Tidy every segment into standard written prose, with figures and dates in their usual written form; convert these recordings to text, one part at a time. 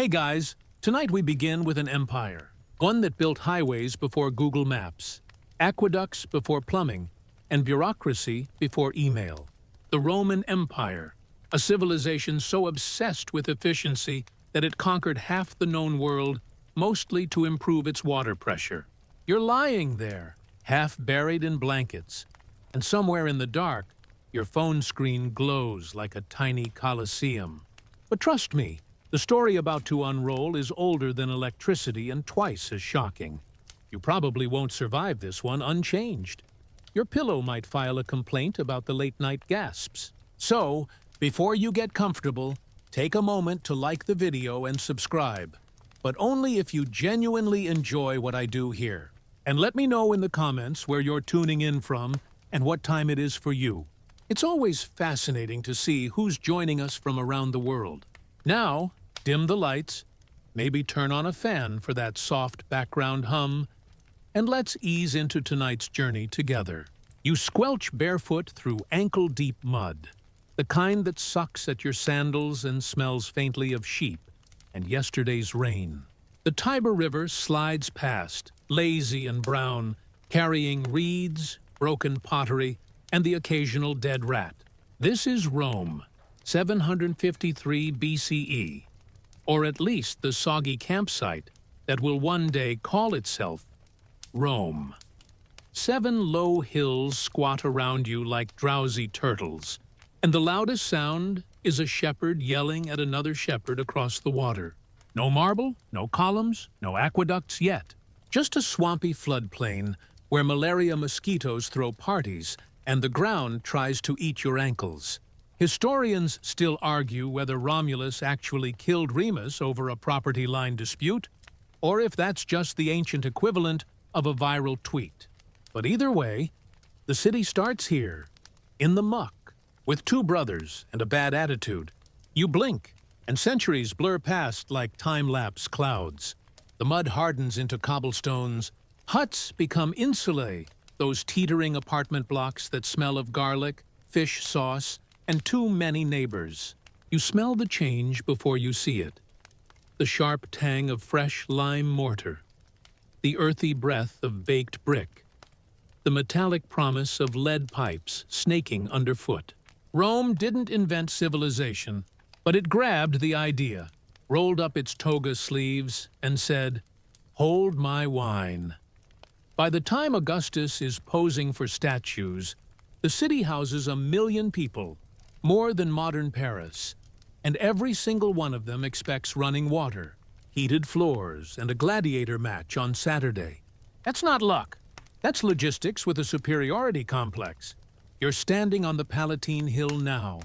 Hey guys, tonight we begin with an empire. One that built highways before Google Maps, aqueducts before plumbing, and bureaucracy before email. The Roman Empire, a civilization so obsessed with efficiency that it conquered half the known world, mostly to improve its water pressure. You're lying there, half buried in blankets, and somewhere in the dark, your phone screen glows like a tiny coliseum. But trust me, the story about to unroll is older than electricity and twice as shocking. You probably won't survive this one unchanged. Your pillow might file a complaint about the late-night gasps. So, before you get comfortable, take a moment to like the video and subscribe. But only if you genuinely enjoy what I do here. And let me know in the comments where you're tuning in from and what time it is for you. It's always fascinating to see who's joining us from around the world. Now, dim the lights, maybe turn on a fan for that soft background hum, and let's ease into tonight's journey together. You squelch barefoot through ankle-deep mud, the kind that sucks at your sandals and smells faintly of sheep and yesterday's rain. The Tiber River slides past, lazy and brown, carrying reeds, broken pottery, and the occasional dead rat. This is Rome, 753 BCE, or at least the soggy campsite that will one day call itself Rome. 7 low hills squat around you like drowsy turtles, and the loudest sound is a shepherd yelling at another shepherd across the water. No marble, no columns, no aqueducts yet. Just a swampy floodplain where malaria mosquitoes throw parties and the ground tries to eat your ankles. Historians still argue whether Romulus actually killed Remus over a property line dispute, or if that's just the ancient equivalent of a viral tweet. But either way, the city starts here, in the muck, with 2 brothers and a bad attitude. You blink, and centuries blur past like time-lapse clouds. The mud hardens into cobblestones. Huts become insulae, those teetering apartment blocks that smell of garlic, fish sauce, and too many neighbors. You smell the change before you see it. The sharp tang of fresh lime mortar. The earthy breath of baked brick. The metallic promise of lead pipes snaking underfoot. Rome didn't invent civilization, but it grabbed the idea, rolled up its toga sleeves, and said, "Hold my wine." By the time Augustus is posing for statues, the city houses 1 million people, more than modern Paris, and every single one of them expects running water, heated floors, and a gladiator match on Saturday. That's not luck. That's logistics with a superiority complex. You're standing on the Palatine Hill now,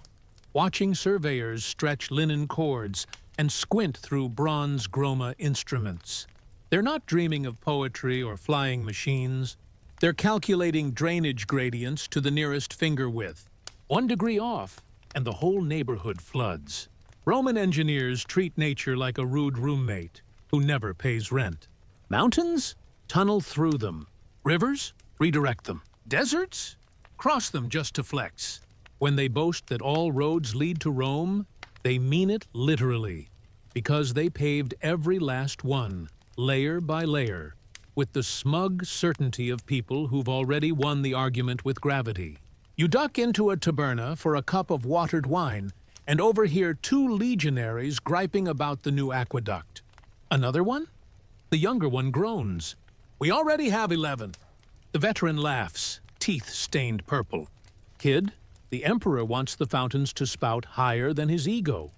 watching surveyors stretch linen cords and squint through bronze Groma instruments. They're not dreaming of poetry or flying machines. They're calculating drainage gradients to the nearest finger width. 1 degree off, and the whole neighborhood floods. Roman engineers treat nature like a rude roommate who never pays rent. Mountains? Tunnel through them. Rivers? Redirect them. Deserts? Cross them just to flex. When they boast that all roads lead to Rome, they mean it literally, because they paved every last one, layer by layer, with the smug certainty of people who've already won the argument with gravity. You duck into a taberna for a cup of watered wine and overhear 2 legionaries griping about the new aqueduct. Another one? The younger one groans. "We already have 11. The veteran laughs, teeth stained purple. "Kid, the emperor wants the fountains to spout higher than his ego."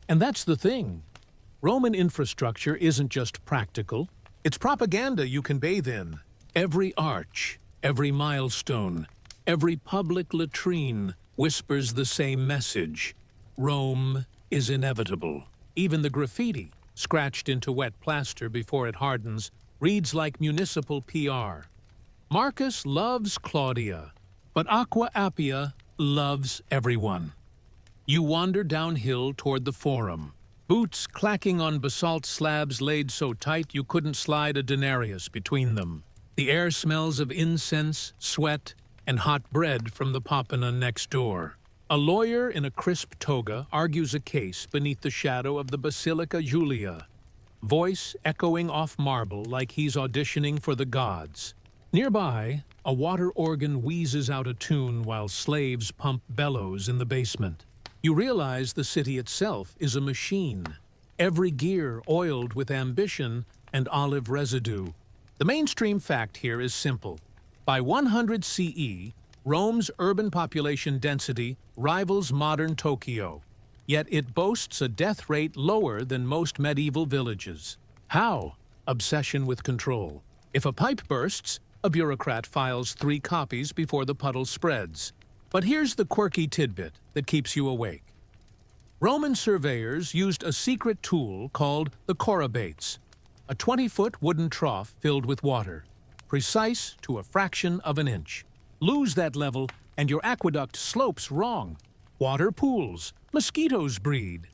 And that's the thing. Roman infrastructure isn't just practical. It's propaganda you can bathe in. Every arch, every milestone, every public latrine whispers the same message. Rome is inevitable. Even the graffiti, scratched into wet plaster before it hardens, reads like municipal PR. Marcus loves Claudia, but Aqua Appia loves everyone. You wander downhill toward the Forum, boots clacking on basalt slabs laid so tight you couldn't slide a denarius between them. The air smells of incense, sweat, and hot bread from the Popina next door. A lawyer in a crisp toga argues a case beneath the shadow of the Basilica Julia, voice echoing off marble like he's auditioning for the gods. Nearby, a water organ wheezes out a tune while slaves pump bellows in the basement. You realize the city itself is a machine, every gear oiled with ambition and olive residue. The mainstream fact here is simple. By 100 CE, Rome's urban population density rivals modern Tokyo, yet it boasts a death rate lower than most medieval villages. How? Obsession with control. If a pipe bursts, a bureaucrat files 3 copies before the puddle spreads. But here's the quirky tidbit that keeps you awake. Roman surveyors used a secret tool called the corybates, a 20-foot wooden trough filled with water, precise to a fraction of an inch. Lose that level, and your aqueduct slopes wrong. Water pools, mosquitoes breed,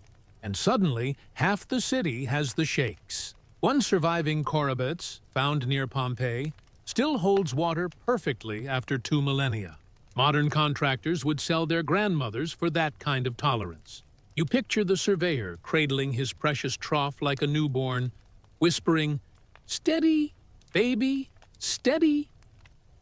and suddenly half the city has the shakes. One surviving corybates, found near Pompeii, still holds water perfectly after 2 millennia. Modern contractors would sell their grandmothers for that kind of tolerance. You picture the surveyor cradling his precious trough like a newborn, whispering, "Steady, baby, steady,"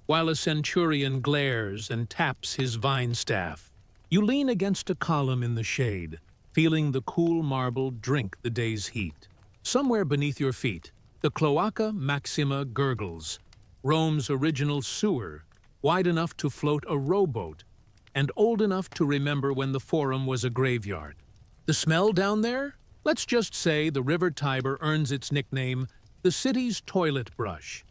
while a centurion glares and taps his vine staff. You lean against a column in the shade, feeling the cool marble drink the day's heat. Somewhere beneath your feet, the Cloaca Maxima gurgles, Rome's original sewer, wide enough to float a rowboat and old enough to remember when the Forum was a graveyard. The smell down there? Let's just say the River Tiber earns its nickname, the city's toilet brush.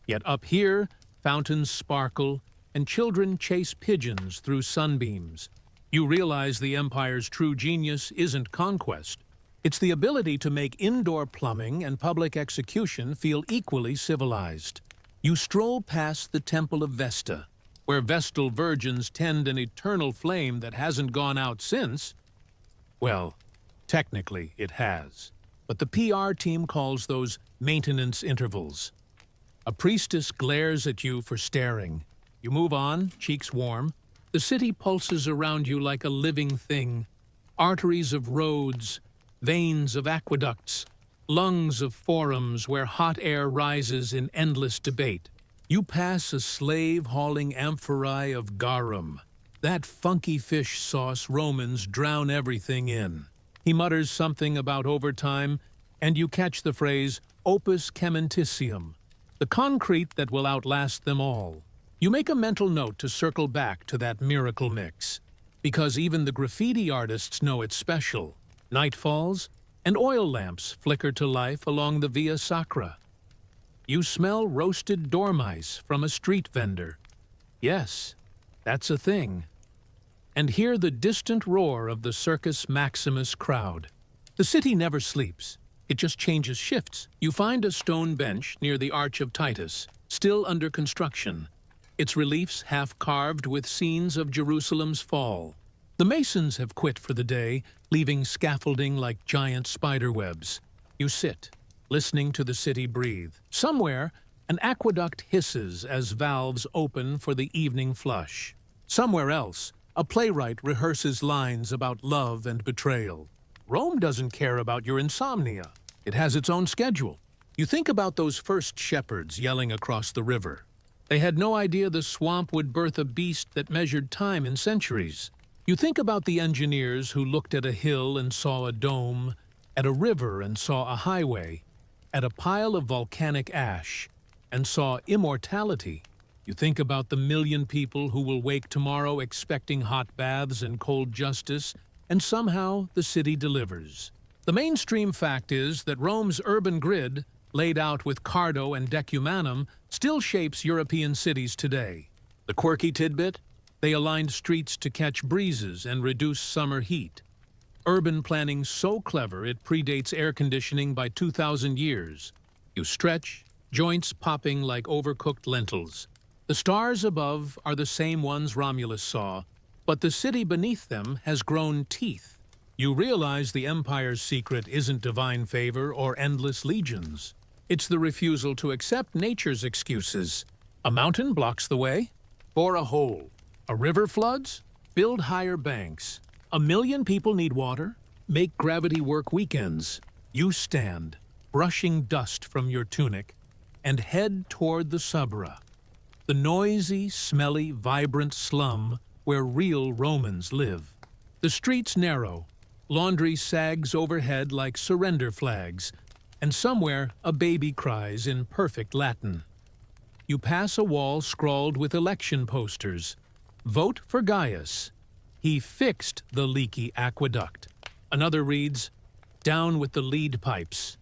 Yet up here, fountains sparkle, and children chase pigeons through sunbeams. You realize the empire's true genius isn't conquest. It's the ability to make indoor plumbing and public execution feel equally civilized. You stroll past the Temple of Vesta, where Vestal virgins tend an eternal flame that hasn't gone out since. Well, technically it has. But the PR team calls those maintenance intervals. A priestess glares at you for staring. You move on, cheeks warm. The city pulses around you like a living thing. Arteries of roads, veins of aqueducts, lungs of forums where hot air rises in endless debate. You pass a slave-hauling amphorae of garum, that funky fish sauce Romans drown everything in. He mutters something about overtime, and you catch the phrase opus cementitium, the concrete that will outlast them all. You make a mental note to circle back to that miracle mix, because even the graffiti artists know it's special. Night falls, and oil lamps flicker to life along the Via Sacra. You smell roasted dormice from a street vendor. Yes, that's a thing. And hear the distant roar of the Circus Maximus crowd. The city never sleeps. It just changes shifts. You find a stone bench near the Arch of Titus, still under construction, its reliefs half-carved with scenes of Jerusalem's fall. The masons have quit for the day, leaving scaffolding like giant spiderwebs. You sit, listening to the city breathe. Somewhere, an aqueduct hisses as valves open for the evening flush. Somewhere else, a playwright rehearses lines about love and betrayal. Rome doesn't care about your insomnia. It has its own schedule. You think about those first shepherds yelling across the river. They had no idea the swamp would birth a beast that measured time in centuries. You think about the engineers who looked at a hill and saw a dome, at a river and saw a highway, at a pile of volcanic ash and saw immortality. You think about the 1,000,000 people who will wake tomorrow expecting hot baths and cold justice, and somehow the city delivers. The mainstream fact is that Rome's urban grid, laid out with Cardo and Decumanum, still shapes European cities today. The quirky tidbit? They aligned streets to catch breezes and reduce summer heat. Urban planning so clever it predates air conditioning by 2,000 years. You stretch, joints popping like overcooked lentils. The stars above are the same ones Romulus saw, but the city beneath them has grown teeth. You realize the Empire's secret isn't divine favor or endless legions. It's the refusal to accept nature's excuses. A mountain blocks the way? Bore a hole. A river floods? Build higher banks. 1 million people need water. Make gravity work weekends. You stand, brushing dust from your tunic, and head toward the subra, the noisy, smelly, vibrant slum where real Romans live. The streets narrow, laundry sags overhead like surrender flags, and somewhere a baby cries in perfect Latin. You pass a wall scrawled with election posters. Vote for Gaius. He fixed the leaky aqueduct. Another reads, down with the lead pipes.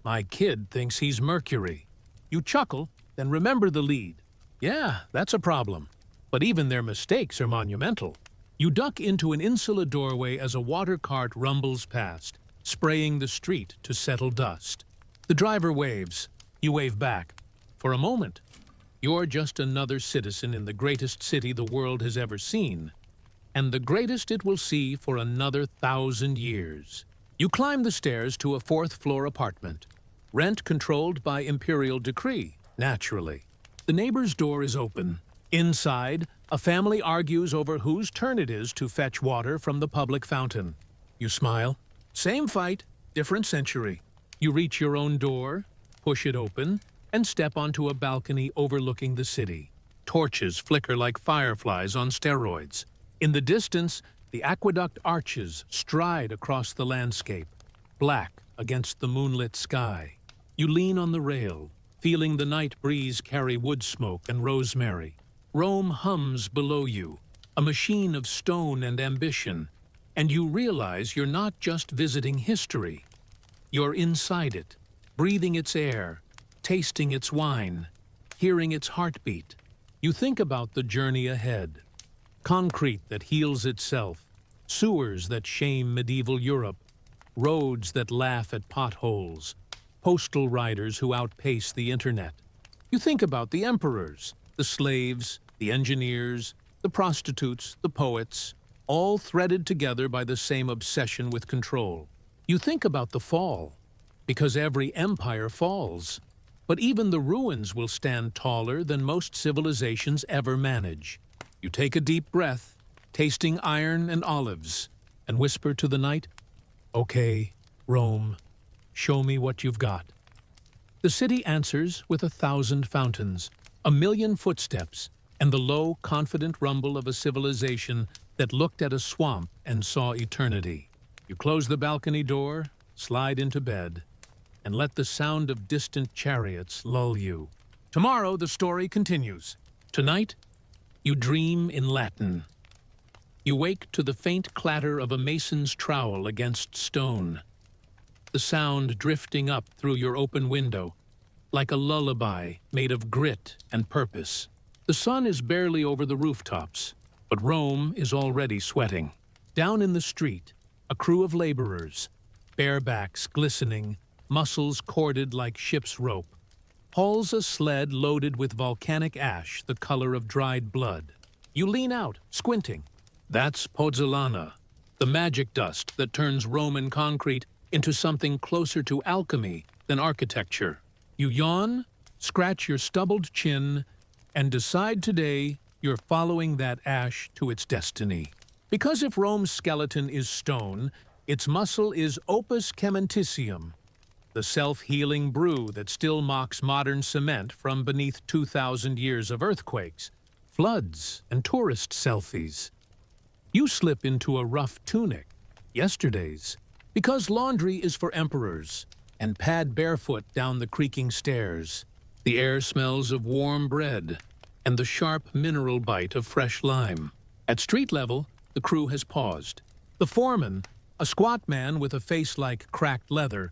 My kid thinks he's Mercury. You chuckle, then remember the lead. Yeah, that's a problem. But even their mistakes are monumental. You duck into an insula doorway as a water cart rumbles past, spraying the street to settle dust. The driver waves. You wave back. For a moment, you're just another citizen in the greatest city the world has ever seen, and the greatest it will see for another 1,000 years. You climb the stairs to a 4th-floor apartment. Rent controlled by imperial decree, naturally. The neighbor's door is open. Inside, a family argues over whose turn it is to fetch water from the public fountain. You smile. Same fight, different century. You reach your own door, push it open, and step onto a balcony overlooking the city. Torches flicker like fireflies on steroids. In the distance, the aqueduct arches stride across the landscape, black against the moonlit sky. You lean on the rail, feeling the night breeze carry wood smoke and rosemary. Rome hums below you, a machine of stone and ambition, and you realize you're not just visiting history. You're inside it, breathing its air, tasting its wine, hearing its heartbeat. You think about the journey ahead. Concrete that heals itself, sewers that shame medieval Europe, roads that laugh at potholes, postal riders who outpace the internet. You think about the emperors, the slaves, the engineers, the prostitutes, the poets, all threaded together by the same obsession with control. You think about the fall, because every empire falls. But even the ruins will stand taller than most civilizations ever manage. You take a deep breath, tasting iron and olives, and whisper to the night, "Okay, Rome, show me what you've got." The city answers with 1,000 fountains, 1,000,000 footsteps, and the low, confident rumble of a civilization that looked at a swamp and saw eternity. You close the balcony door, slide into bed, and let the sound of distant chariots lull you. Tomorrow the story continues. Tonight, you dream in Latin. You wake to the faint clatter of a mason's trowel against stone, the sound drifting up through your open window, like a lullaby made of grit and purpose. The sun is barely over the rooftops, but Rome is already sweating. Down in the street, a crew of laborers, bare backs glistening, muscles corded like ship's rope, hauls a sled loaded with volcanic ash the color of dried blood. You lean out, squinting. That's pozzolana, the magic dust that turns Roman concrete into something closer to alchemy than architecture. You yawn, scratch your stubbled chin, and decide today you're following that ash to its destiny. Because if Rome's skeleton is stone, its muscle is opus cementitium, the self-healing brew that still mocks modern cement from beneath 2,000 years of earthquakes, floods, and tourist selfies. You slip into a rough tunic, yesterday's, because laundry is for emperors, and pad barefoot down the creaking stairs. The air smells of warm bread and the sharp mineral bite of fresh lime. At street level, the crew has paused. The foreman, a squat man with a face like cracked leather,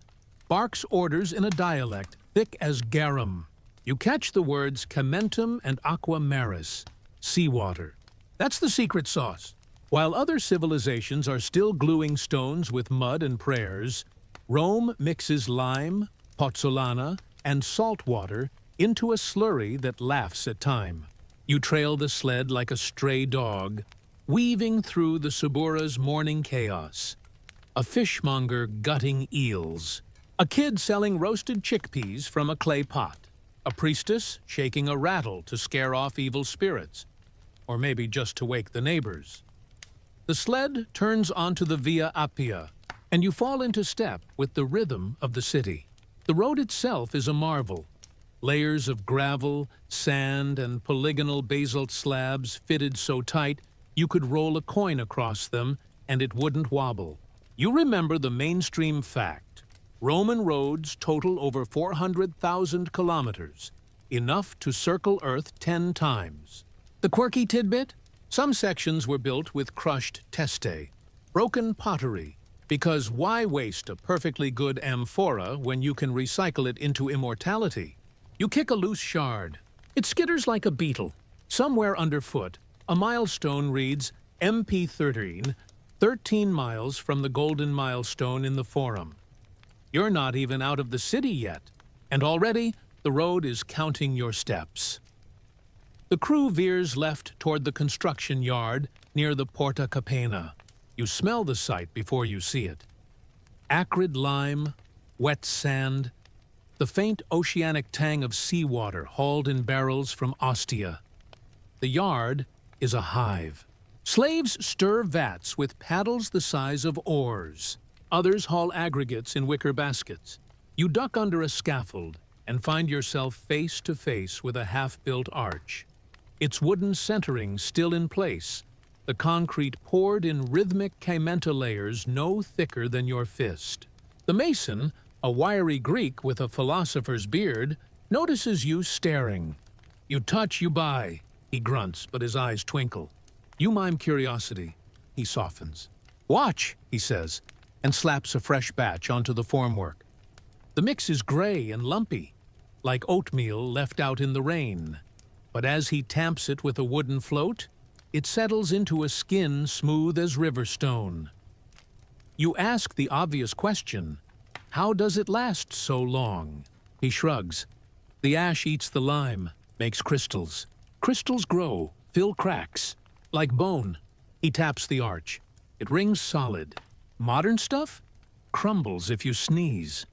barks orders in a dialect thick as garum. You catch the words cementum and aqua maris, seawater. That's the secret sauce. While other civilizations are still gluing stones with mud and prayers, Rome mixes lime, pozzolana, and salt water into a slurry that laughs at time. You trail the sled like a stray dog, weaving through the Subura's morning chaos. A fishmonger gutting eels. A kid selling roasted chickpeas from a clay pot. A priestess shaking a rattle to scare off evil spirits. Or maybe just to wake the neighbors. The sled turns onto the Via Appia, and you fall into step with the rhythm of the city. The road itself is a marvel. Layers of gravel, sand, and polygonal basalt slabs fitted so tight you could roll a coin across them and it wouldn't wobble. You remember the mainstream fact. Roman roads total over 400,000 kilometers, enough to circle Earth 10 times. The quirky tidbit? Some sections were built with crushed teste, broken pottery, because why waste a perfectly good amphora when you can recycle it into immortality? You kick a loose shard. It skitters like a beetle. Somewhere underfoot, a milestone reads MP13, 13 miles from the golden milestone in the Forum. You're not even out of the city yet, and already the road is counting your steps. The crew veers left toward the construction yard near the Porta Capena. You smell the site before you see it. Acrid lime, wet sand, the faint oceanic tang of seawater hauled in barrels from Ostia. The yard is a hive. Slaves stir vats with paddles the size of oars. Others haul aggregates in wicker baskets. You duck under a scaffold and find yourself face to face with a half-built arch. Its wooden centering still in place, the concrete poured in rhythmic caementa layers no thicker than your fist. The mason, a wiry Greek with a philosopher's beard, notices you staring. You touch, you buy, he grunts, but his eyes twinkle. You mime curiosity. He softens. Watch, he says, and slaps a fresh batch onto the formwork. The mix is gray and lumpy, like oatmeal left out in the rain. But as he tamps it with a wooden float, it settles into a skin smooth as river stone. You ask the obvious question, how does it last so long? He shrugs. The ash eats the lime, makes crystals. Crystals grow, fill cracks. Like bone. He taps the arch. It rings solid. Modern stuff? Crumbles if you sneeze.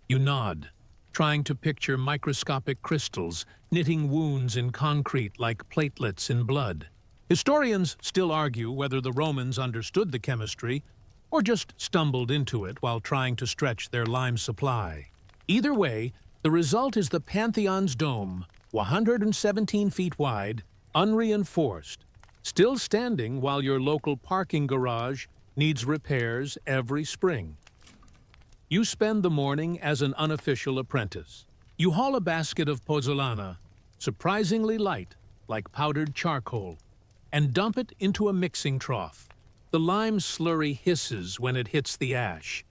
You nod, trying to picture microscopic crystals knitting wounds in concrete like platelets in blood. Historians still argue whether the Romans understood the chemistry or just stumbled into it while trying to stretch their lime supply. Either way, the result is the Pantheon's dome, 117 feet wide, unreinforced, still standing while your local parking garage needs repairs every spring. You spend the morning as an unofficial apprentice. You haul a basket of pozzolana, surprisingly light, like powdered charcoal, and dump it into a mixing trough. The lime slurry hisses when it hits the ash.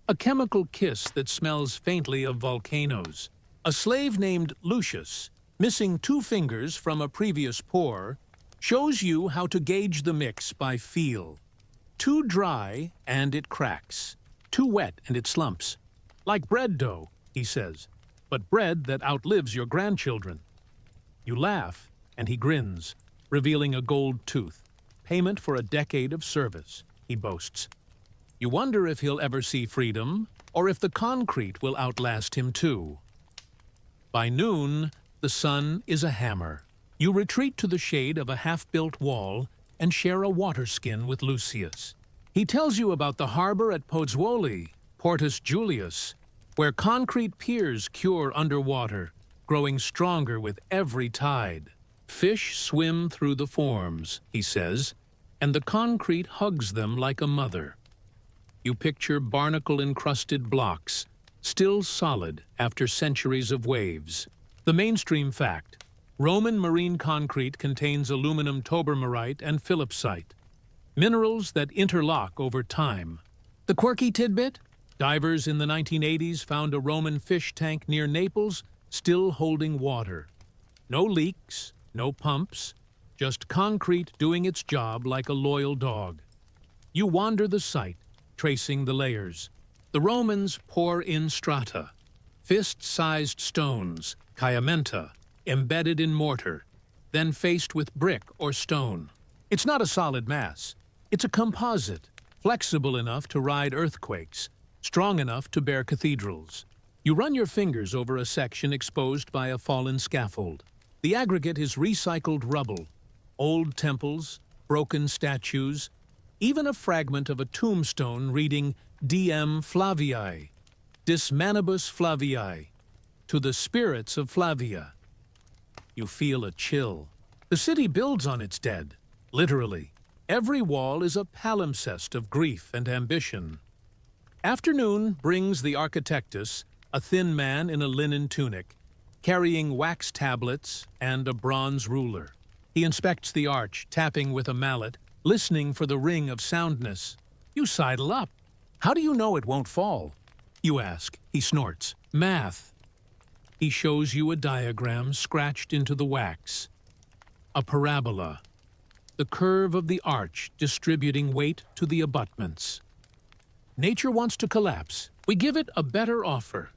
A chemical kiss that smells faintly of volcanoes. A slave named Lucius, missing 2 fingers from a previous pour, shows you how to gauge the mix by feel. Too dry and it cracks. Too wet and it slumps. Like bread dough, he says, but bread that outlives your grandchildren. You laugh, and he grins, revealing a gold tooth. Payment for a decade of service, he boasts. You wonder if he'll ever see freedom, or if the concrete will outlast him too. By noon, the sun is a hammer. You retreat to the shade of a half-built wall and share a water skin with Lucius. He tells you about the harbor at Pozzuoli, Portus Julius, where concrete piers cure underwater, growing stronger with every tide. Fish swim through the forms, he says, and the concrete hugs them like a mother. You picture barnacle-encrusted blocks, still solid after centuries of waves. The mainstream fact: Roman marine concrete contains aluminum tobermarite and philipsite, minerals that interlock over time. The quirky tidbit? Divers in the 1980s found a Roman fish tank near Naples still holding water. No leaks, no pumps, just concrete doing its job like a loyal dog. You wander the site, tracing the layers. The Romans pour in strata, fist-sized stones, caementa, embedded in mortar, then faced with brick or stone. It's not a solid mass. It's a composite, flexible enough to ride earthquakes, strong enough to bear cathedrals. You run your fingers over a section exposed by a fallen scaffold. The aggregate is recycled rubble, old temples, broken statues, even a fragment of a tombstone reading Diem Flaviae, Dis manibus Flaviae, to the spirits of Flavia. You feel a chill. The city builds on its dead, literally. Every wall is a palimpsest of grief and ambition. Afternoon brings the architectus, a thin man in a linen tunic, carrying wax tablets and a bronze ruler. He inspects the arch, tapping with a mallet, listening for the ring of soundness. You sidle up. How do you know it won't fall? You ask. He snorts. Math. He shows you a diagram scratched into the wax. A parabola. The curve of the arch distributing weight to the abutments. Nature wants to collapse. We give it a better offer.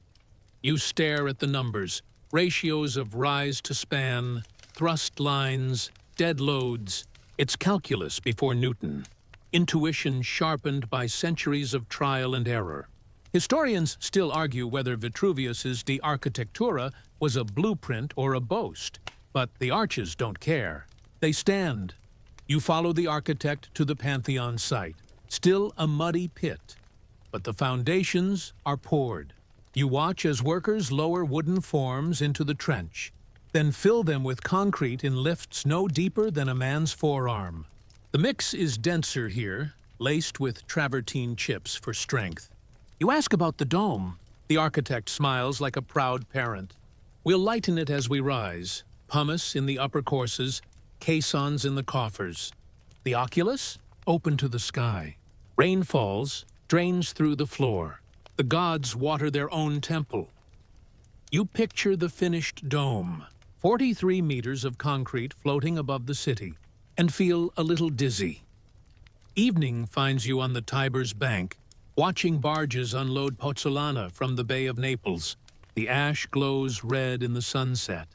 You stare at the numbers, ratios of rise to span, thrust lines, dead loads. It's calculus before Newton. Intuition sharpened by centuries of trial and error. Historians still argue whether Vitruvius's De Architectura was a blueprint or a boast, but the arches don't care. They stand. You follow the architect to the Pantheon site, still a muddy pit, but the foundations are poured. You watch as workers lower wooden forms into the trench, then fill them with concrete in lifts no deeper than a man's forearm. The mix is denser here, laced with travertine chips for strength. You ask about the dome. The architect smiles like a proud parent. We'll lighten it as we rise. Pumice in the upper courses, caissons in the coffers. The oculus? Open to the sky. Rain falls, drains through the floor. The gods water their own temple. You picture the finished dome, 43 meters of concrete floating above the city, and feel a little dizzy. Evening finds you on the Tiber's bank, watching barges unload pozzolana from the Bay of Naples. The ash glows red in the sunset.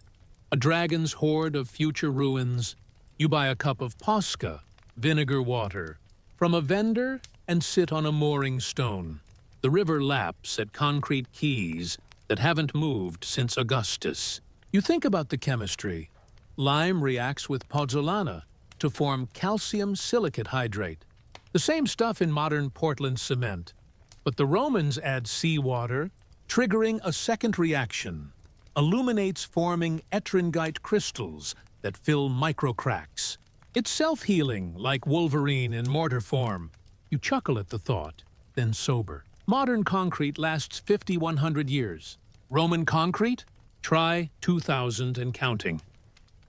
A dragon's hoard of future ruins. You buy a cup of posca, vinegar water, from a vendor and sit on a mooring stone. The river laps at concrete quays that haven't moved since Augustus. You think about the chemistry. Lime reacts with pozzolana to form calcium silicate hydrate, the same stuff in modern Portland cement. But the Romans add seawater, triggering a second reaction. Illuminates forming ettringite crystals that fill microcracks. It's self-healing, like Wolverine in mortar form. You chuckle at the thought, then sober. Modern concrete lasts 5,100 years. Roman concrete? Try 2,000 and counting.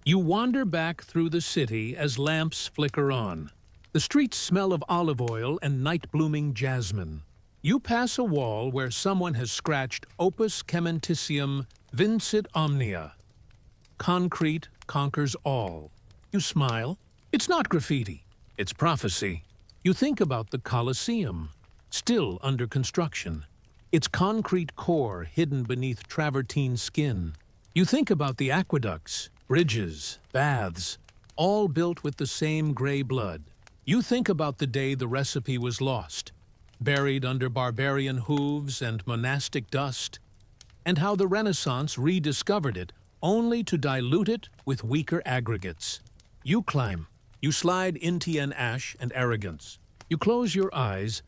You wander back through the city as lamps flicker on. The streets smell of olive oil and night-blooming jasmine. You pass a wall where someone has scratched Opus Cementitium Vincit Omnia. Concrete conquers all. You smile. It's not graffiti. It's prophecy. You think about the Colosseum, still under construction. Its concrete core hidden beneath travertine skin. You think about the aqueducts, bridges, baths, all built with the same gray blood. You think about the day the recipe was lost, buried under barbarian hooves and monastic dust, and how the Renaissance rediscovered it only to dilute it with weaker aggregates. You climb. You slide into an ash and arrogance. You close your eyes,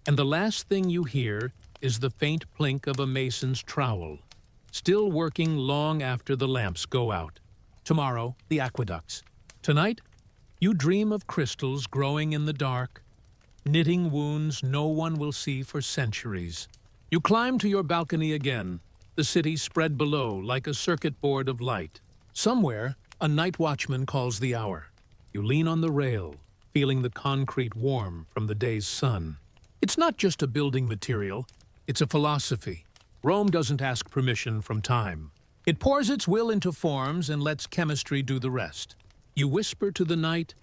and the last thing you hear is the faint plink of a mason's trowel, still working long after the lamps go out. Tomorrow, the aqueducts. Tonight, you dream of crystals growing in the dark, knitting wounds no one will see for centuries. You climb to your balcony again, the city spread below like a circuit board of light. Somewhere, a night watchman calls the hour. You lean on the rail, feeling the concrete warm from the day's sun. It's not just a building material, it's a philosophy. Rome doesn't ask permission from time. It pours its will into forms and lets chemistry do the rest. You whisper to the night,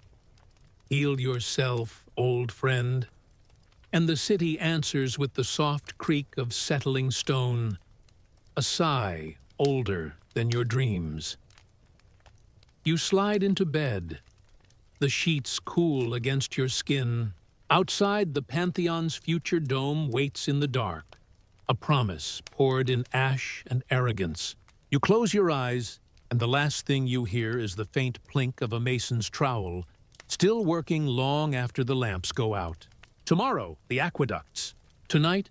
"Heal yourself, old friend." And the city answers with the soft creak of settling stone, a sigh older than your dreams. You slide into bed. The sheets cool against your skin. Outside, the Pantheon's future dome waits in the dark, a promise poured in ash and arrogance. You close your eyes, and the last thing you hear is the faint plink of a mason's trowel still working long after the lamps go out. Tomorrow, the aqueducts. Tonight,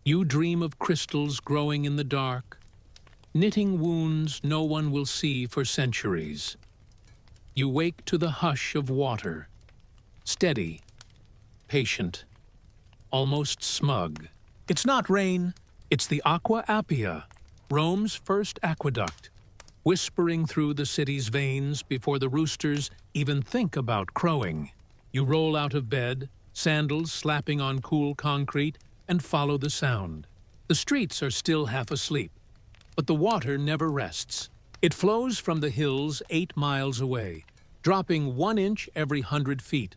you dream of crystals growing in the dark, knitting wounds no one will see for centuries. You wake to the hush of water, steady, patient, almost smug. It's not rain, it's the Aqua Appia, Rome's first aqueduct, whispering through the city's veins before the roosters even think about crowing. You roll out of bed, sandals slapping on cool concrete, and follow the sound. The streets are still half asleep, but the water never rests. It flows from the hills 8 miles away, dropping 1 inch every 100 feet,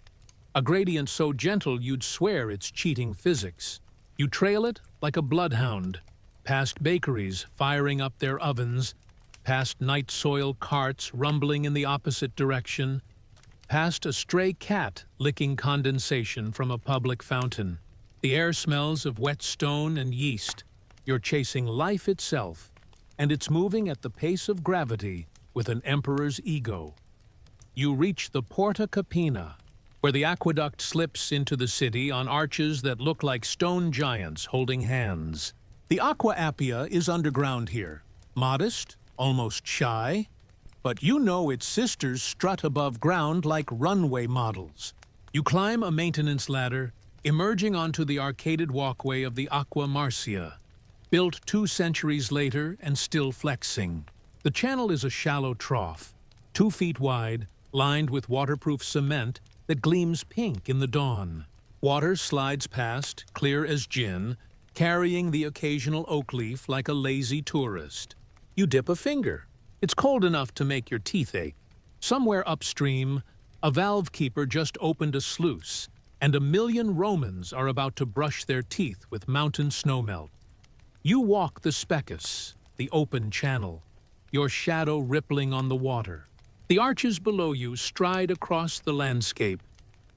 a gradient so gentle you'd swear it's cheating physics. You trail it like a bloodhound, past bakeries firing up their ovens, past night soil carts rumbling in the opposite direction, past a stray cat licking condensation from a public fountain. The air smells of wet stone and yeast. You're chasing life itself, and it's moving at the pace of gravity with an emperor's ego. You reach the Porta Capena, where the aqueduct slips into the city on arches that look like stone giants holding hands. The Aqua Appia is underground here, modest, almost shy, but you know its sisters strut above ground like runway models. You climb a maintenance ladder, emerging onto the arcaded walkway of the Aqua Marcia, built 2 centuries later and still flexing. The channel is a shallow trough, 2 feet wide, lined with waterproof cement that gleams pink in the dawn. Water slides past, clear as gin, carrying the occasional oak leaf like a lazy tourist. You dip a finger. It's cold enough to make your teeth ache. Somewhere upstream, a valve keeper just opened a sluice, and 1 million Romans are about to brush their teeth with mountain snowmelt. You walk the Specus, the open channel, your shadow rippling on the water. The arches below you stride across the landscape,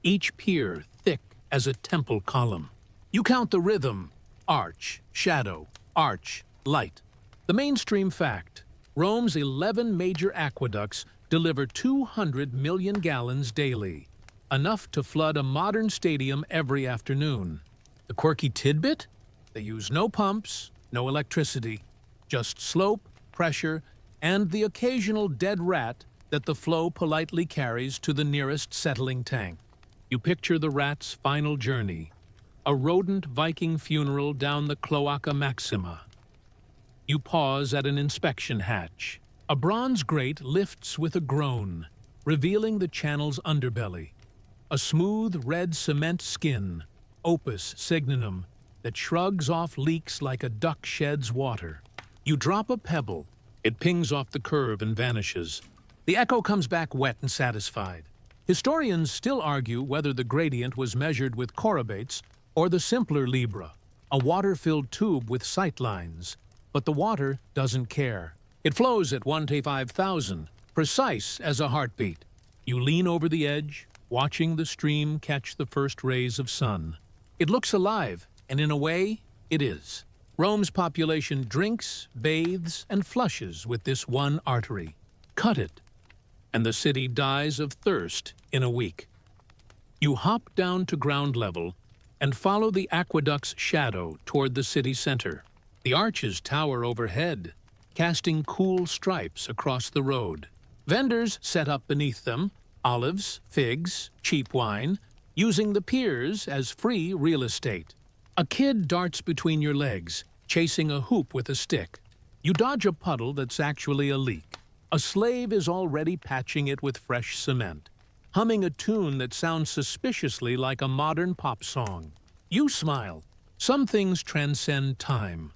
each pier thick as a temple column. You count the rhythm: arch, shadow, arch, light. The mainstream fact: Rome's 11 major aqueducts deliver 200 million gallons daily, enough to flood a modern stadium every afternoon. The quirky tidbit? They use no pumps, no electricity, just slope, pressure, and the occasional dead rat that the flow politely carries to the nearest settling tank. You picture the rat's final journey, a rodent Viking funeral down the Cloaca Maxima. You pause at an inspection hatch. A bronze grate lifts with a groan, revealing the channel's underbelly. A smooth red cement skin, opus signum, that shrugs off leaks like a duck sheds water. You drop a pebble. It pings off the curve and vanishes. The echo comes back wet and satisfied. Historians still argue whether the gradient was measured with chorobates or the simpler Libra, a water-filled tube with sight lines. But the water doesn't care. It flows at 1 to 5,000, precise as a heartbeat. You lean over the edge, watching the stream catch the first rays of sun. It looks alive, and in a way, it is. Rome's population drinks, bathes, and flushes with this one artery. Cut it, and the city dies of thirst in a week. You hop down to ground level and follow the aqueduct's shadow toward the city center. The arches tower overhead, casting cool stripes across the road. Vendors set up beneath them, olives, figs, cheap wine, using the piers as free real estate. A kid darts between your legs, chasing a hoop with a stick. You dodge a puddle that's actually a leak. A slave is already patching it with fresh cement, humming a tune that sounds suspiciously like a modern pop song. You smile. Some things transcend time.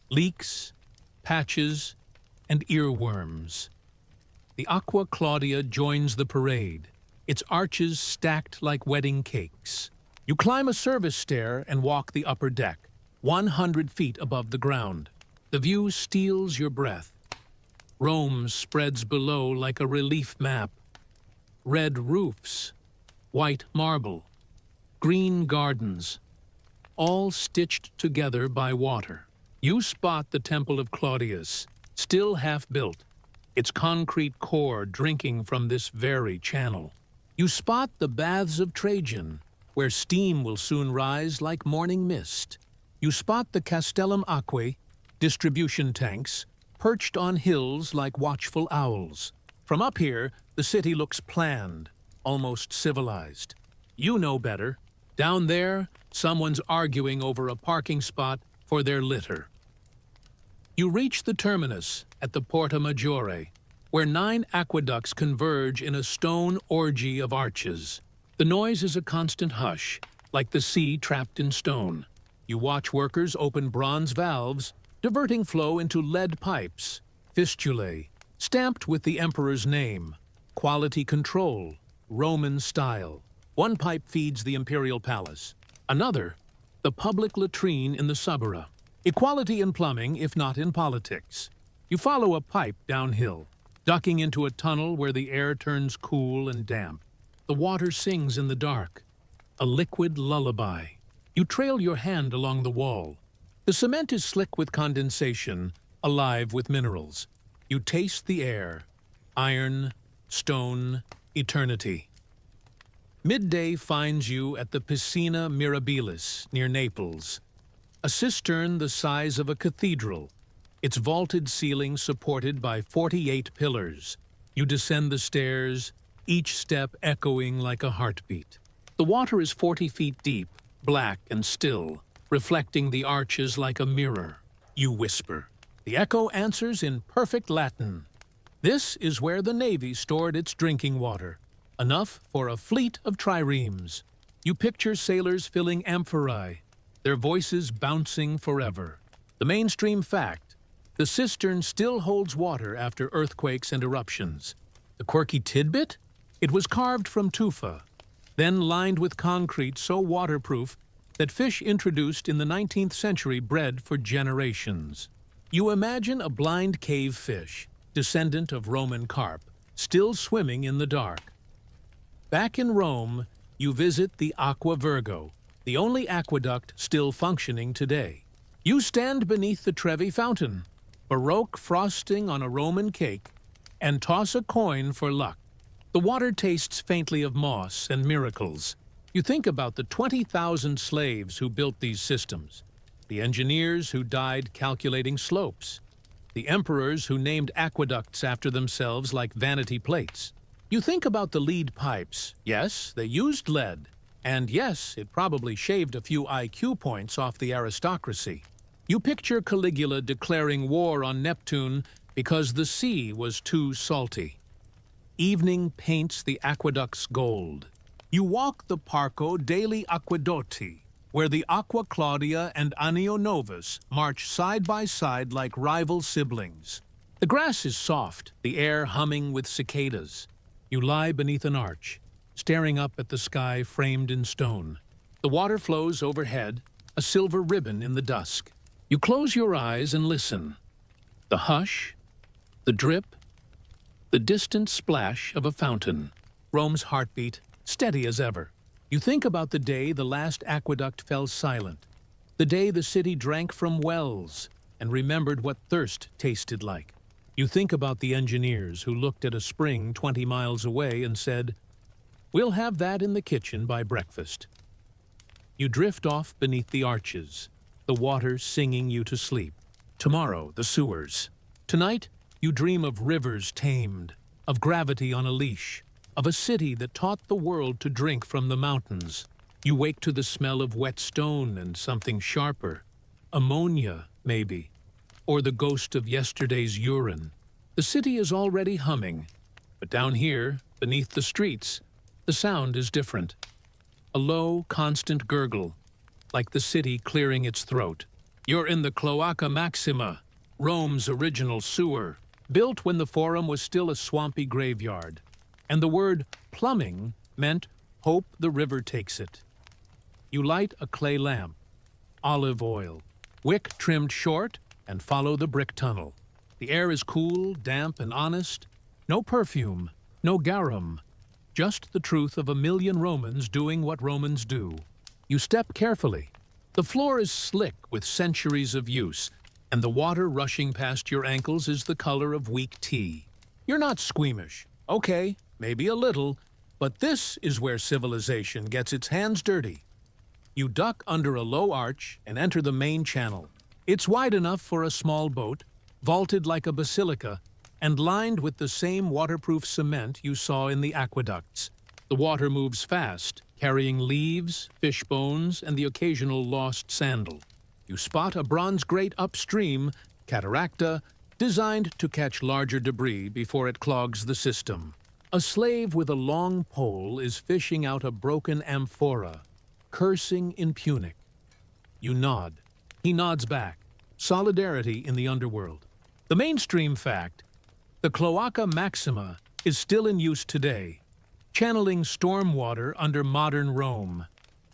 Leaks, patches, and earworms. The Aqua Claudia joins the parade, its arches stacked like wedding cakes. You climb a service stair and walk the upper deck, 100 feet above the ground. The view steals your breath. Rome spreads below like a relief map. Red roofs, white marble, green gardens, all stitched together by water. You spot the Temple of Claudius, still half-built, its concrete core drinking from this very channel. You spot the baths of Trajan, where steam will soon rise like morning mist. You spot the castellum aquae, distribution tanks, perched on hills like watchful owls. From up here, the city looks planned, almost civilized. You know better. Down there, someone's arguing over a parking spot for their litter. You reach the terminus at the Porta Maggiore, where 9 aqueducts converge in a stone orgy of arches. The noise is a constant hush, like the sea trapped in stone. You watch workers open bronze valves, diverting flow into lead pipes, fistulae, stamped with the emperor's name, quality control, Roman style. One pipe feeds the imperial palace. Another, the public latrine in the suburra. Equality in plumbing, if not in politics. You follow a pipe downhill, ducking into a tunnel where the air turns cool and damp. The water sings in the dark, a liquid lullaby. You trail your hand along the wall. The cement is slick with condensation, alive with minerals. You taste the air, iron, stone, eternity. Midday finds you at the Piscina Mirabilis near Naples, a cistern the size of a cathedral, its vaulted ceiling supported by 48 pillars. You descend the stairs, each step echoing like a heartbeat. The water is 40 feet deep, black and still, reflecting the arches like a mirror. You whisper. The echo answers in perfect Latin. This is where the Navy stored its drinking water, enough for a fleet of triremes. You picture sailors filling amphorae, their voices bouncing forever. The mainstream fact: the cistern still holds water after earthquakes and eruptions. The quirky tidbit? It was carved from tufa, then lined with concrete so waterproof that fish introduced in the 19th century bred for generations. You imagine a blind cave fish, descendant of Roman carp, still swimming in the dark. Back in Rome, you visit the Aqua Virgo, the only aqueduct still functioning today. You stand beneath the Trevi fountain, Baroque frosting on a Roman cake, and toss a coin for luck. The water tastes faintly of moss and miracles. You think about the 20,000 slaves who built these systems, the engineers who died calculating slopes, the emperors who named aqueducts after themselves like vanity plates. You think about the lead pipes. Yes, they used lead. And yes, it probably shaved a few IQ points off the aristocracy. You picture Caligula declaring war on Neptune because the sea was too salty. Evening paints the aqueducts gold. You walk the Parco degli Acquedotti, where the Aqua Claudia and Anio Novus march side by side like rival siblings. The grass is soft, the air humming with cicadas. You lie beneath an arch, staring up at the sky framed in stone. The water flows overhead, a silver ribbon in the dusk. You close your eyes and listen. The hush, the drip, the distant splash of a fountain. Rome's heartbeat, steady as ever. You think about the day the last aqueduct fell silent, the day the city drank from wells and remembered what thirst tasted like. You think about the engineers who looked at a spring 20 miles away and said, "We'll have that in the kitchen by breakfast." You drift off beneath the arches, the water singing you to sleep. Tomorrow, the sewers. Tonight, you dream of rivers tamed, of gravity on a leash, of a city that taught the world to drink from the mountains. You wake to the smell of wet stone and something sharper. Ammonia, maybe. Or the ghost of yesterday's urine. The city is already humming, but down here, beneath the streets, the sound is different. A low, constant gurgle, like the city clearing its throat. You're in the Cloaca Maxima, Rome's original sewer, built when the Forum was still a swampy graveyard. And the word plumbing meant hope the river takes it. You light a clay lamp, olive oil, wick trimmed short, and follow the brick tunnel. The air is cool, damp, and honest. No perfume, no garum, just the truth of a million Romans doing what Romans do. You step carefully. The floor is slick with centuries of use, and the water rushing past your ankles is the color of weak tea. You're not squeamish. Okay, maybe a little, But this is where civilization gets its hands dirty. You duck under a low arch and enter the main channel. It's wide enough for a small boat, vaulted like a basilica, and lined with the same waterproof cement you saw in the aqueducts. The water moves fast, carrying leaves, fish bones, and the occasional lost sandal. You spot a bronze grate upstream, cataracta, designed to catch larger debris before it clogs the system. A slave with a long pole is fishing out a broken amphora, cursing in Punic. You nod. He nods back. Solidarity in the underworld. The mainstream fact: the Cloaca Maxima is still in use today, channeling storm water under modern Rome.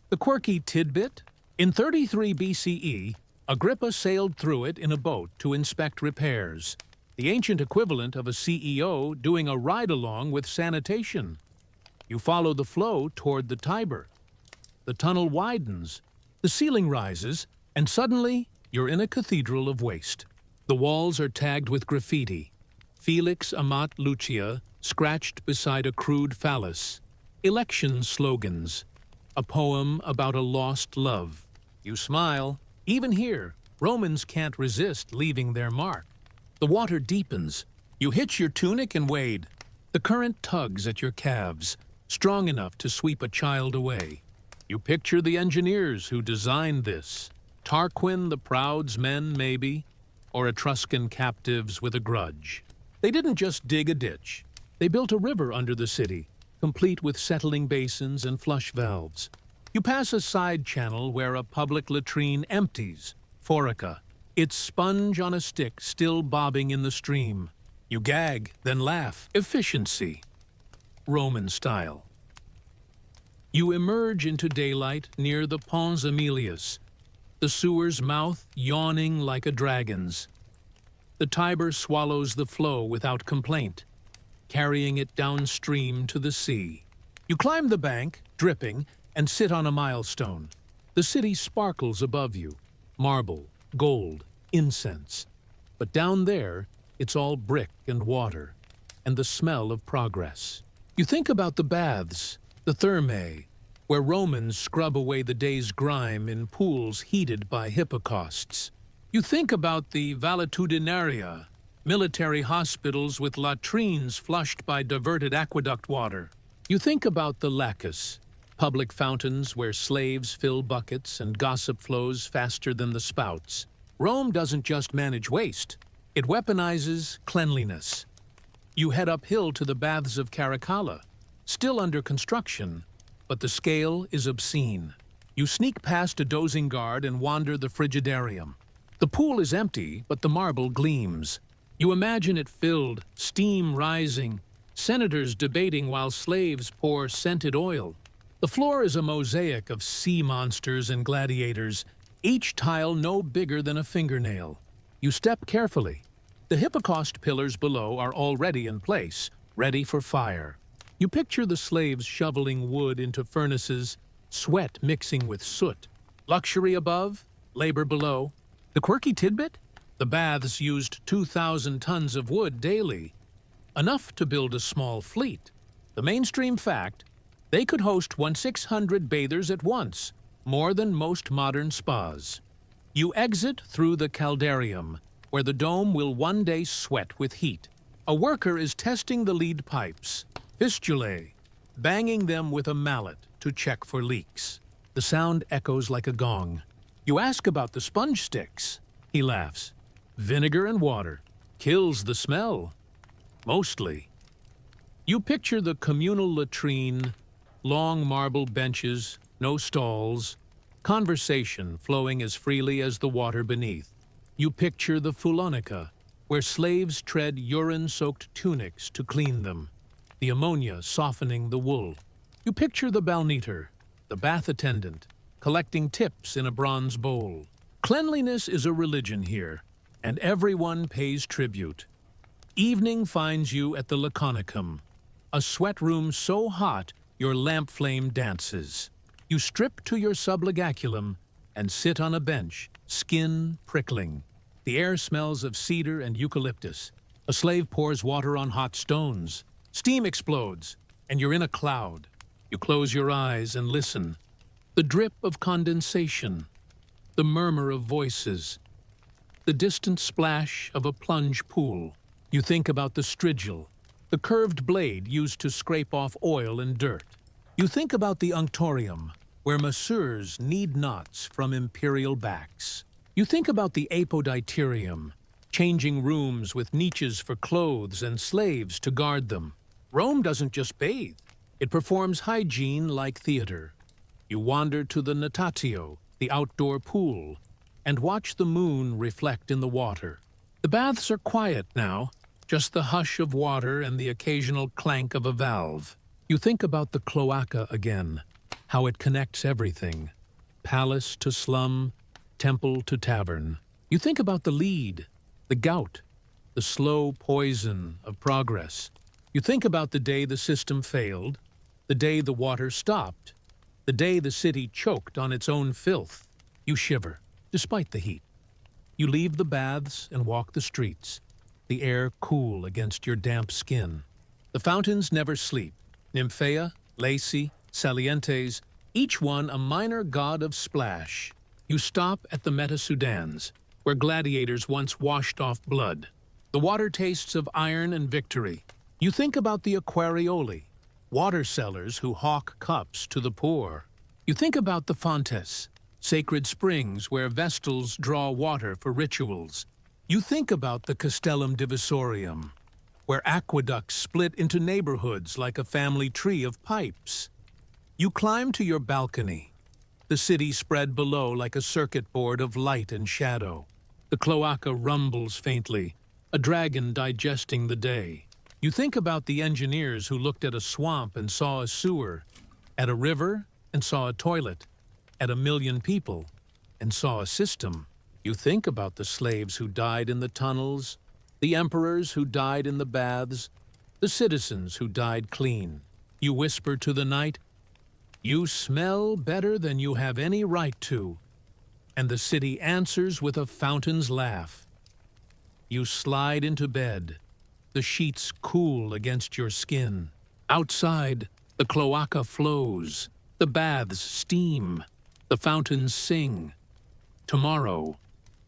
The quirky tidbit: in 33 BCE, Agrippa sailed through it in a boat to inspect repairs, the ancient equivalent of a CEO doing a ride-along with sanitation. You follow the flow toward the Tiber. The tunnel widens, the ceiling rises, and suddenly you're in a cathedral of waste. The walls are tagged with graffiti. Felix Amat Lucia, scratched beside a crude phallus. Election slogans. A poem about a lost love. You smile. Even here, Romans can't resist leaving their mark. The water deepens. You hitch your tunic and wade. The current tugs at your calves, strong enough to sweep a child away. You picture the engineers who designed this. Tarquin the Proud's men, maybe, or Etruscan captives with a grudge. They didn't just dig a ditch. They built a river under the city, complete with settling basins and flush valves. You pass a side channel where a public latrine empties, Forica, its sponge on a stick still bobbing in the stream. You gag, then laugh. Efficiency. Roman style. You emerge into daylight near the Pons Aemilius, the sewer's mouth yawning like a dragon's. The Tiber swallows the flow without complaint, carrying it downstream to the sea. You climb the bank, dripping, and sit on a milestone. The city sparkles above you, marble, gold, incense. But down there, it's all brick and water, and the smell of progress. You think about the baths, the thermae, where Romans scrub away the day's grime in pools heated by hippocausts. You think about the valetudinaria, military hospitals with latrines flushed by diverted aqueduct water. You think about the lacus, public fountains where slaves fill buckets and gossip flows faster than the spouts. Rome doesn't just manage waste, it weaponizes cleanliness. You head uphill to the baths of Caracalla, still under construction, but the scale is obscene. You sneak past a dozing guard and wander the frigidarium. The pool is empty, but the marble gleams. You imagine it filled, steam rising, senators debating while slaves pour scented oil. The floor is a mosaic of sea monsters and gladiators, each tile no bigger than a fingernail. You step carefully. The hippocaust pillars below are already in place, ready for fire. You picture the slaves shoveling wood into furnaces, sweat mixing with soot. Luxury above, labor below. The quirky tidbit? The baths used 2,000 tons of wood daily, enough to build a small fleet. The mainstream fact: they could host 1,600 bathers at once, more than most modern spas. You exit through the caldarium, where the dome will one day sweat with heat. A worker is testing the lead pipes, fistulae, banging them with a mallet to check for leaks. The sound echoes like a gong. You ask about the sponge sticks. He laughs. Vinegar and water. Kills the smell. Mostly. You picture the communal latrine, long marble benches, no stalls, conversation flowing as freely as the water beneath. You picture the Fulonica, where slaves tread urine-soaked tunics to clean them, the ammonia softening the wool. You picture the balneator, the bath attendant, collecting tips in a bronze bowl. Cleanliness is a religion here, and everyone pays tribute. Evening finds you at the Laconicum, a sweat room so hot your lamp flame dances. You strip to your subligaculum and sit on a bench, skin prickling. The air smells of cedar and eucalyptus. A slave pours water on hot stones. Steam explodes. and you're in a cloud. You close your eyes and listen. The drip of condensation, the murmur of voices, the distant splash of a plunge pool. You think about the strigil, the curved blade used to scrape off oil and dirt. You think about the unctorium, where masseurs knead knots from imperial backs. You think about the apodicterium, changing rooms with niches for clothes and slaves to guard them. Rome doesn't just bathe. It performs hygiene like theater. You wander to the natatio, the outdoor pool, and watch the moon reflect in the water. The baths are quiet now, just the hush of water and the occasional clank of a valve. You think about the cloaca again, how it connects everything, palace to slum, temple to tavern. You think about the lead, the gout, the slow poison of progress. You think about the day the system failed, the day the water stopped, the day the city choked on its own filth. You shiver, despite the heat. You leave the baths and walk the streets, the air cool against your damp skin. The fountains never sleep. Nymphaea, Lacy, Salientes, each one a minor god of splash. You stop at the Meta-Sudans, where gladiators once washed off blood. The water tastes of iron and victory. You think about the aquarioli, water sellers who hawk cups to the poor. You think about the fontes, sacred springs where vestals draw water for rituals. You think about the Castellum Divisorium, where aqueducts split into neighborhoods like a family tree of pipes. You climb to your balcony, the city spread below like a circuit board of light and shadow. The cloaca rumbles faintly, a dragon digesting the day. You think about the engineers who looked at a swamp and saw a sewer, at a river and saw a toilet, at a million people and saw a system. You think about the slaves who died in the tunnels, the emperors who died in the baths, the citizens who died clean. You whisper to the night, "You smell better than you have any right to," and the city answers with a fountain's laugh. You slide into bed, the sheets cool against your skin. Outside, the cloaca flows, the baths steam, the fountains sing. Tomorrow,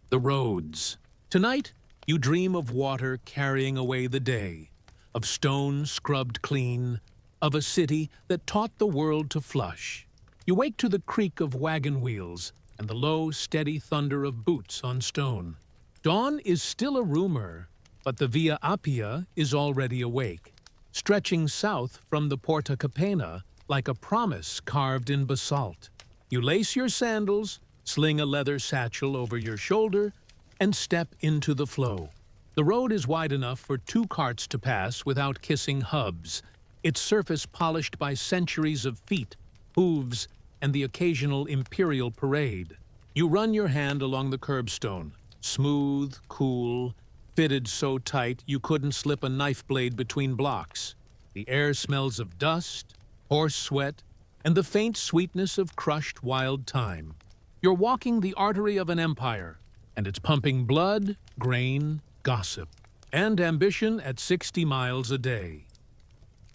the roads. Tonight, you dream of water carrying away the day, of stone scrubbed clean, of a city that taught the world to flush. You wake to the creak of wagon wheels and the low, steady thunder of boots on stone. Dawn is still a rumor, but the Via Appia is already awake, stretching south from the Porta Capena like a promise carved in basalt. You lace your sandals, sling a leather satchel over your shoulder, and step into the flow. The road is wide enough for 2 carts to pass without kissing hubs, its surface polished by centuries of feet, hooves, and the occasional imperial parade. You run your hand along the curbstone, smooth, cool, fitted so tight you couldn't slip a knife blade between blocks. The air smells of dust, horse sweat, and the faint sweetness of crushed wild thyme. You're walking the artery of an empire, and it's pumping blood, grain, gossip, and ambition at 60 miles a day.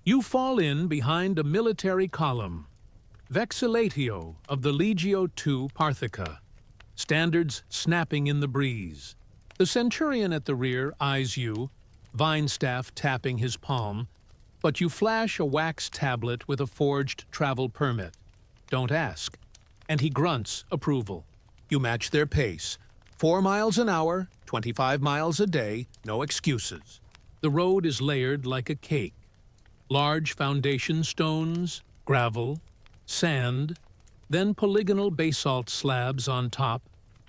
You fall in behind a military column, vexillatio of the Legio II Parthica, standards snapping in the breeze. The centurion at the rear eyes you, vine staff tapping his palm, but you flash a wax tablet with a forged travel permit. Don't ask. And he grunts approval. You match their pace. 4 miles an hour, 25 miles a day, no excuses. The road is layered like a cake. Large foundation stones, gravel, sand, then polygonal basalt slabs on top,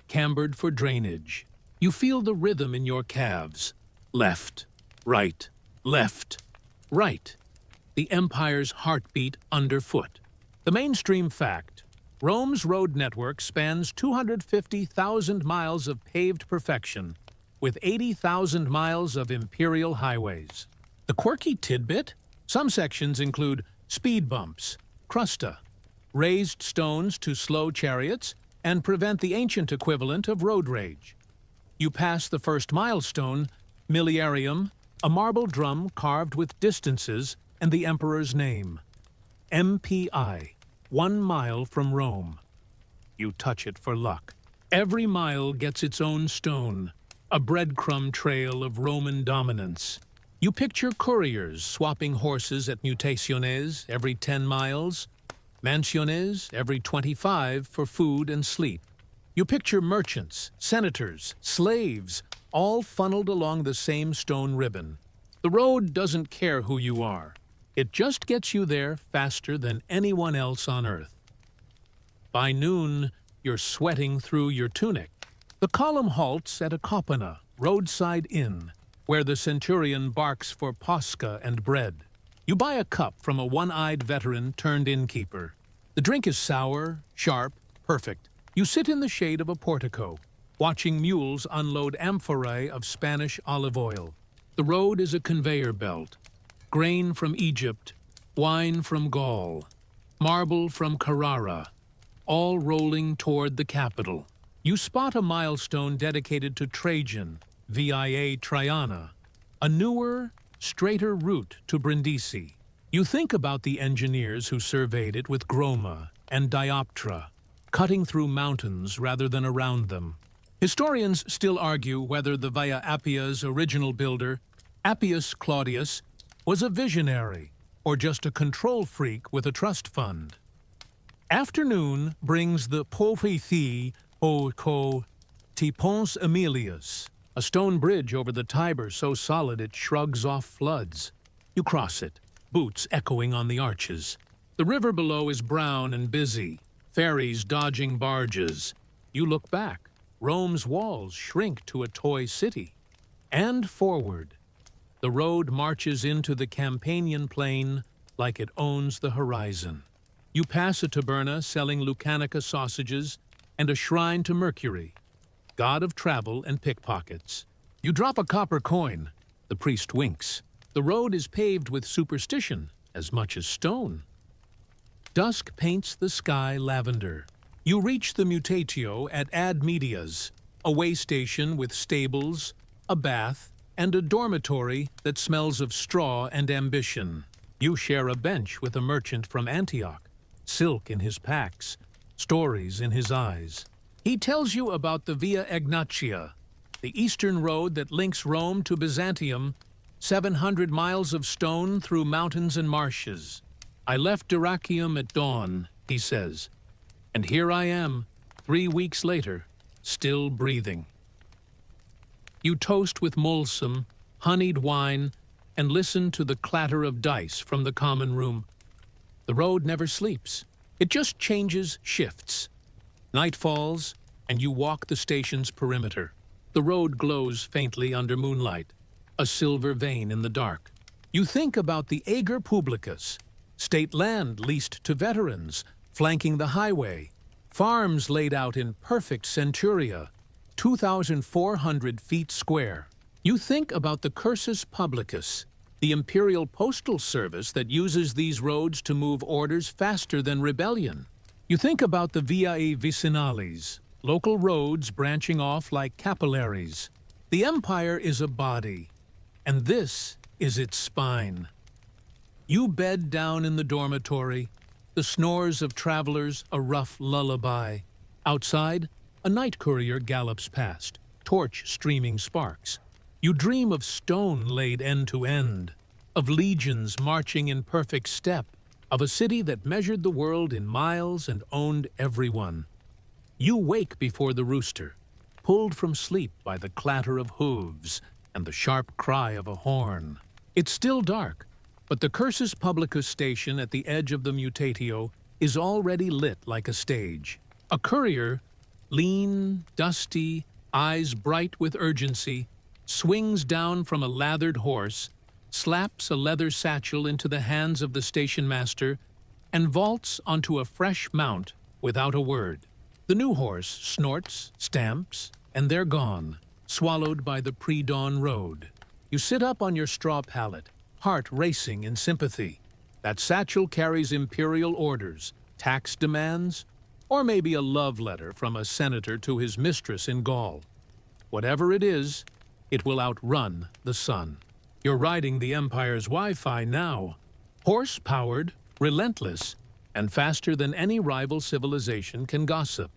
cambered for drainage. You feel the rhythm in your calves. Left, right, left, right. The empire's heartbeat underfoot. The mainstream fact: Rome's road network spans 250,000 miles of paved perfection, with 80,000 miles of imperial highways. The quirky tidbit? Some sections include speed bumps, crusta, raised stones to slow chariots and prevent the ancient equivalent of road rage. You pass the first milestone, miliarium, a marble drum carved with distances and the emperor's name. MPI, 1 mile from Rome. You touch it for luck. Every mile gets its own stone, a breadcrumb trail of Roman dominance. You picture couriers swapping horses at mutaciones every 10 miles, mansiones every 25 for food and sleep. You picture merchants, senators, slaves, all funneled along the same stone ribbon. The road doesn't care who you are. It just gets you there faster than anyone else on earth. By noon, you're sweating through your tunic. The column halts at a kopana, roadside inn, where the centurion barks for posca and bread. You buy a cup from a one-eyed veteran turned innkeeper. The drink is sour, sharp, perfect. You sit in the shade of a portico, watching mules unload amphorae of Spanish olive oil. The road is a conveyor belt. Grain from Egypt, wine from Gaul, marble from Carrara, all rolling toward the capital. You spot a milestone dedicated to Trajan, via Traiana, a newer, straighter route to Brindisi. You think about the engineers who surveyed it with Groma and Dioptra, cutting through mountains rather than around them. Historians still argue whether the Via Appia's original builder, Appius Claudius, was a visionary or just a control freak with a trust fund. Afternoon brings the Porfithi au Co Tipons Emilius, a stone bridge over the Tiber so solid it shrugs off floods. You cross it, boots echoing on the arches. The river below is brown and busy, ferries dodging barges. You look back. Rome's walls shrink to a toy city. And forward. The road marches into the Campanian plain like it owns the horizon. You pass a taberna selling Lucanica sausages and a shrine to Mercury, god of travel and pickpockets. You drop a copper coin. The priest winks. The road is paved with superstition as much as stone. Dusk paints the sky lavender. You reach the mutatio at Ad Medias, a way station with stables, a bath, and a dormitory that smells of straw and ambition. You share a bench with a merchant from Antioch, silk in his packs, stories in his eyes. He tells you about the Via Egnatia, the eastern road that links Rome to Byzantium, 700 miles of stone through mountains and marshes. I left Dyrrhachium at dawn, he says, and here I am, 3 weeks later, still breathing. You toast with mulsum, honeyed wine, and listen to the clatter of dice from the common room. The road never sleeps. It just changes shifts. Night falls, and you walk the station's perimeter. The road glows faintly under moonlight, a silver vein in the dark. You think about the Ager Publicus, state land leased to veterans, flanking the highway, farms laid out in perfect centuria, 2,400 feet square. You think about the Cursus Publicus, the imperial postal service that uses these roads to move orders faster than rebellion. You think about the Viae Vicinales, local roads branching off like capillaries. The empire is a body, and this is its spine. You bed down in the dormitory, the snores of travelers a rough lullaby. Outside, a night courier gallops past, torch streaming sparks. You dream of stone laid end to end, of legions marching in perfect step, of a city that measured the world in miles and owned everyone. You wake before the rooster, pulled from sleep by the clatter of hooves and the sharp cry of a horn. It's still dark, but the Cursus Publicus station at the edge of the mutatio is already lit like a stage. A courier, lean, dusty, eyes bright with urgency, swings down from a lathered horse, slaps a leather satchel into the hands of the station master, and vaults onto a fresh mount without a word. The new horse snorts, stamps, and they're gone, swallowed by the pre-dawn road. You sit up on your straw pallet, heart racing in sympathy. That satchel carries imperial orders, tax demands, or maybe a love letter from a senator to his mistress in Gaul. Whatever it is, it will outrun the sun. You're riding the Empire's Wi-Fi now. Horse-powered, relentless, and faster than any rival civilization can gossip.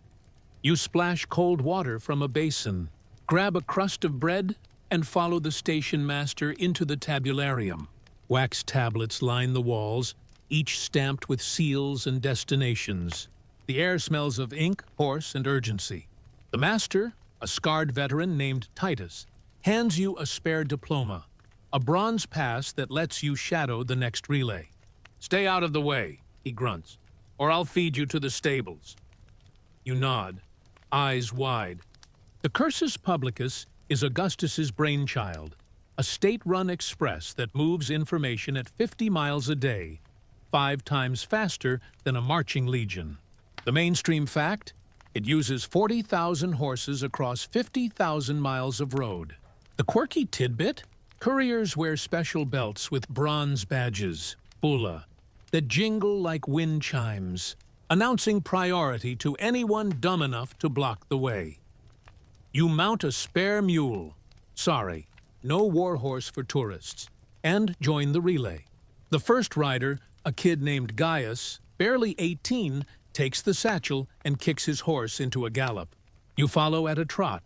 You splash cold water from a basin, grab a crust of bread, and follow the station master into the tabularium. Wax tablets line the walls, each stamped with seals and destinations. The air smells of ink, horse, and urgency. The master, a scarred veteran named Titus, hands you a spare diploma, a bronze pass that lets you shadow the next relay. "Stay out of the way," he grunts, "or I'll feed you to the stables." You nod, eyes wide. The Cursus Publicus is Augustus's brainchild, a state-run express that moves information at 50 miles a day, 5 times faster than a marching legion. The mainstream fact? It uses 40,000 horses across 50,000 miles of road. The quirky tidbit? Couriers wear special belts with bronze badges, bulla, that jingle like wind chimes, announcing priority to anyone dumb enough to block the way. You mount a spare mule. Sorry, no warhorse for tourists. And join the relay. The first rider, a kid named Gaius, barely 18, takes the satchel and kicks his horse into a gallop. You follow at a trot,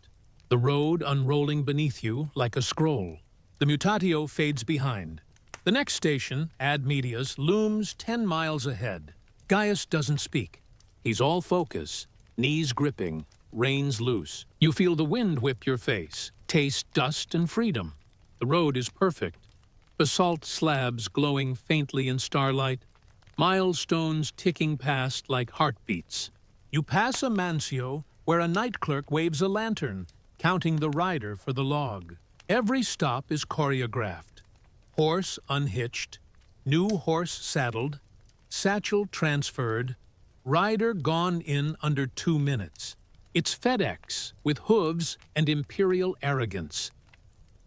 the road unrolling beneath you like a scroll. The mutatio fades behind. The next station, Ad Medias, looms 10 miles ahead. Gaius doesn't speak. He's all focus, knees gripping, reins loose. You feel the wind whip your face, taste dust and freedom. The road is perfect. Basalt slabs glowing faintly in starlight, milestones ticking past like heartbeats. You pass a mansio where a night clerk waves a lantern, counting the rider for the log. Every stop is choreographed. Horse unhitched, new horse saddled, satchel transferred, rider gone in under 2 minutes. It's FedEx with hooves and imperial arrogance.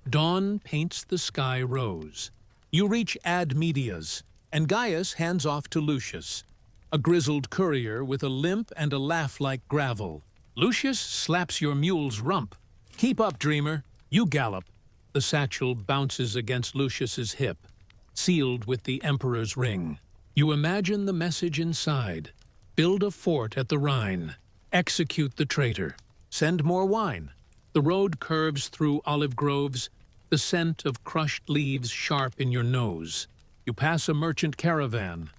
Dawn paints the sky rose. You reach Ad Medias, and Gaius hands off to Lucius, a grizzled courier with a limp and a laugh like gravel. Lucius slaps your mule's rump. "Keep up, dreamer." You gallop. The satchel bounces against Lucius's hip, sealed with the emperor's ring. You imagine the message inside. Build a fort at the Rhine. Execute the traitor. Send more wine. The road curves through olive groves, the scent of crushed leaves sharp in your nose. You pass a merchant caravan,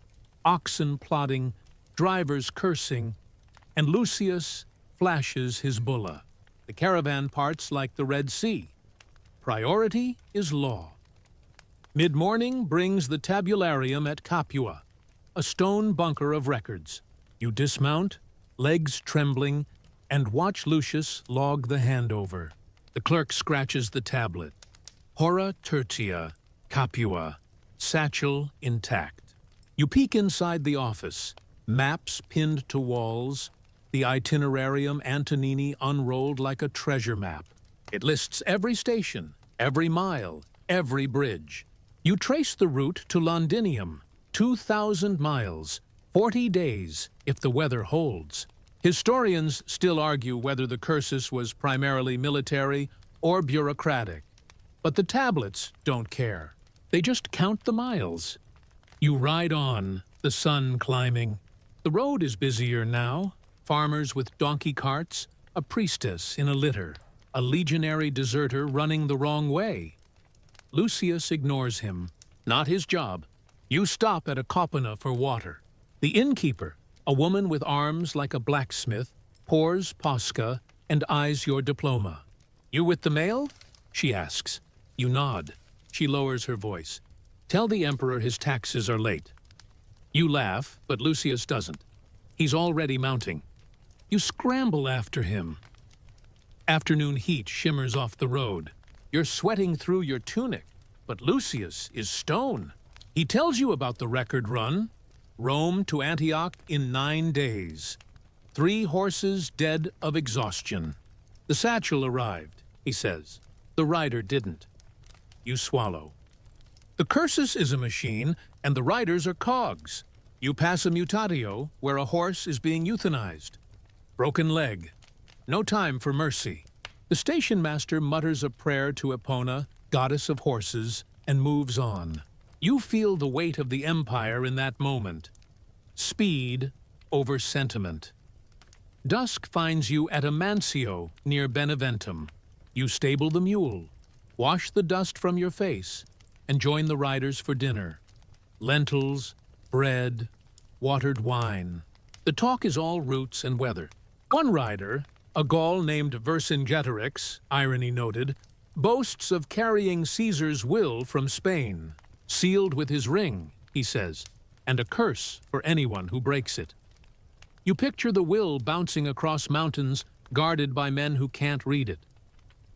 oxen plodding, drivers cursing, and Lucius flashes his bulla. The caravan parts like the Red Sea. Priority is law. Mid-morning brings the tabularium at Capua, a stone bunker of records. You dismount, legs trembling, and watch Lucius log the handover. The clerk scratches the tablet. Hora tertia, Capua, satchel intact. You peek inside the office, maps pinned to walls, the itinerarium Antonini unrolled like a treasure map. It lists every station, every mile, every bridge. You trace the route to Londinium, 2,000 miles, 40 days, if the weather holds. Historians still argue whether the cursus was primarily military or bureaucratic. But the tablets don't care. They just count the miles. You ride on, the sun climbing. The road is busier now. Farmers with donkey carts, a priestess in a litter, a legionary deserter running the wrong way. Lucius ignores him. Not his job. You stop at a kopana for water. The innkeeper, a woman with arms like a blacksmith, pours posca and eyes your diploma. "You with the mail?" she asks. You nod. She lowers her voice. "Tell the emperor his taxes are late." You laugh, but Lucius doesn't. He's already mounting. You scramble after him. Afternoon heat shimmers off the road. You're sweating through your tunic, but Lucius is stone. He tells you about the record run. Rome to Antioch in 9 days. 3 horses dead of exhaustion. The satchel arrived, he says. The rider didn't. You swallow. The cursus is a machine, and the riders are cogs. You pass a mutatio where a horse is being euthanized. Broken leg. No time for mercy. The station master mutters a prayer to Epona, goddess of horses, and moves on. You feel the weight of the empire in that moment. Speed over sentiment. Dusk finds you at a mansio near Beneventum. You stable the mule, wash the dust from your face, and join the riders for dinner. Lentils, bread, watered wine. The talk is all roots and weather. One rider, a Gaul named Vercingetorix, irony noted, boasts of carrying Caesar's will from Spain, sealed with his ring, he says, and a curse for anyone who breaks it. You picture the will bouncing across mountains guarded by men who can't read it.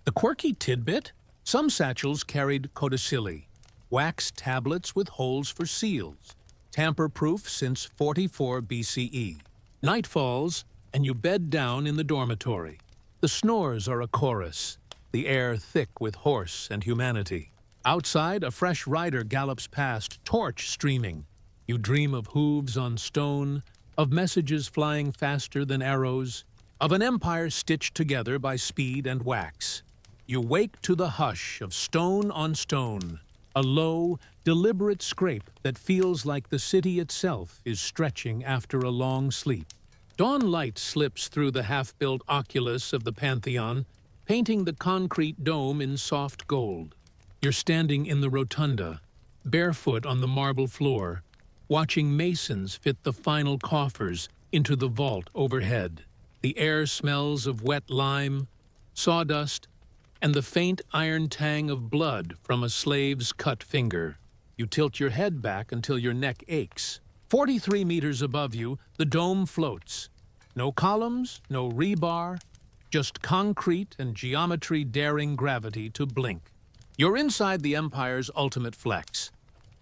The quirky tidbit? Some satchels carried codicilli, wax tablets with holes for seals, tamper-proof since 44 BCE. Night falls, and you bed down in the dormitory. The snores are a chorus, the air thick with horse and humanity. Outside, a fresh rider gallops past, torch streaming. You dream of hooves on stone, of messages flying faster than arrows, of an empire stitched together by speed and wax. You wake to the hush of stone on stone, a low, deliberate scrape that feels like the city itself is stretching after a long sleep. Dawn light slips through the half-built oculus of the Pantheon, painting the concrete dome in soft gold. You're standing in the rotunda, barefoot on the marble floor, watching masons fit the final coffers into the vault overhead. The air smells of wet lime, sawdust, and the faint iron tang of blood from a slave's cut finger. You tilt your head back until your neck aches. 43 meters above you, the dome floats. No columns, no rebar, just concrete and geometry daring gravity to blink. You're inside the Empire's ultimate flex.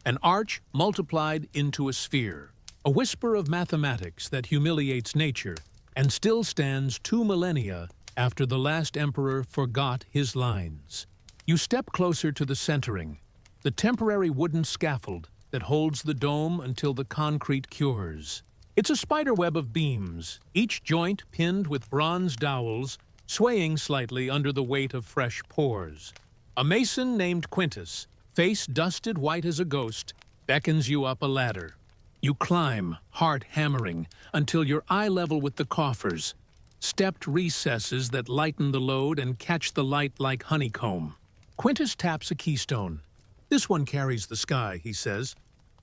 An arch multiplied into a sphere, a whisper of mathematics that humiliates nature and still stands 2 millennia after the last emperor forgot his lines. You step closer to the centering, the temporary wooden scaffold that holds the dome until the concrete cures. It's a spiderweb of beams, each joint pinned with bronze dowels, swaying slightly under the weight of fresh pores. A mason named Quintus, face dusted white as a ghost, beckons you up a ladder. You climb, heart hammering, until you're eye level with the coffers, stepped recesses that lighten the load and catch the light like honeycomb. Quintus taps a keystone. This one carries the sky, he says.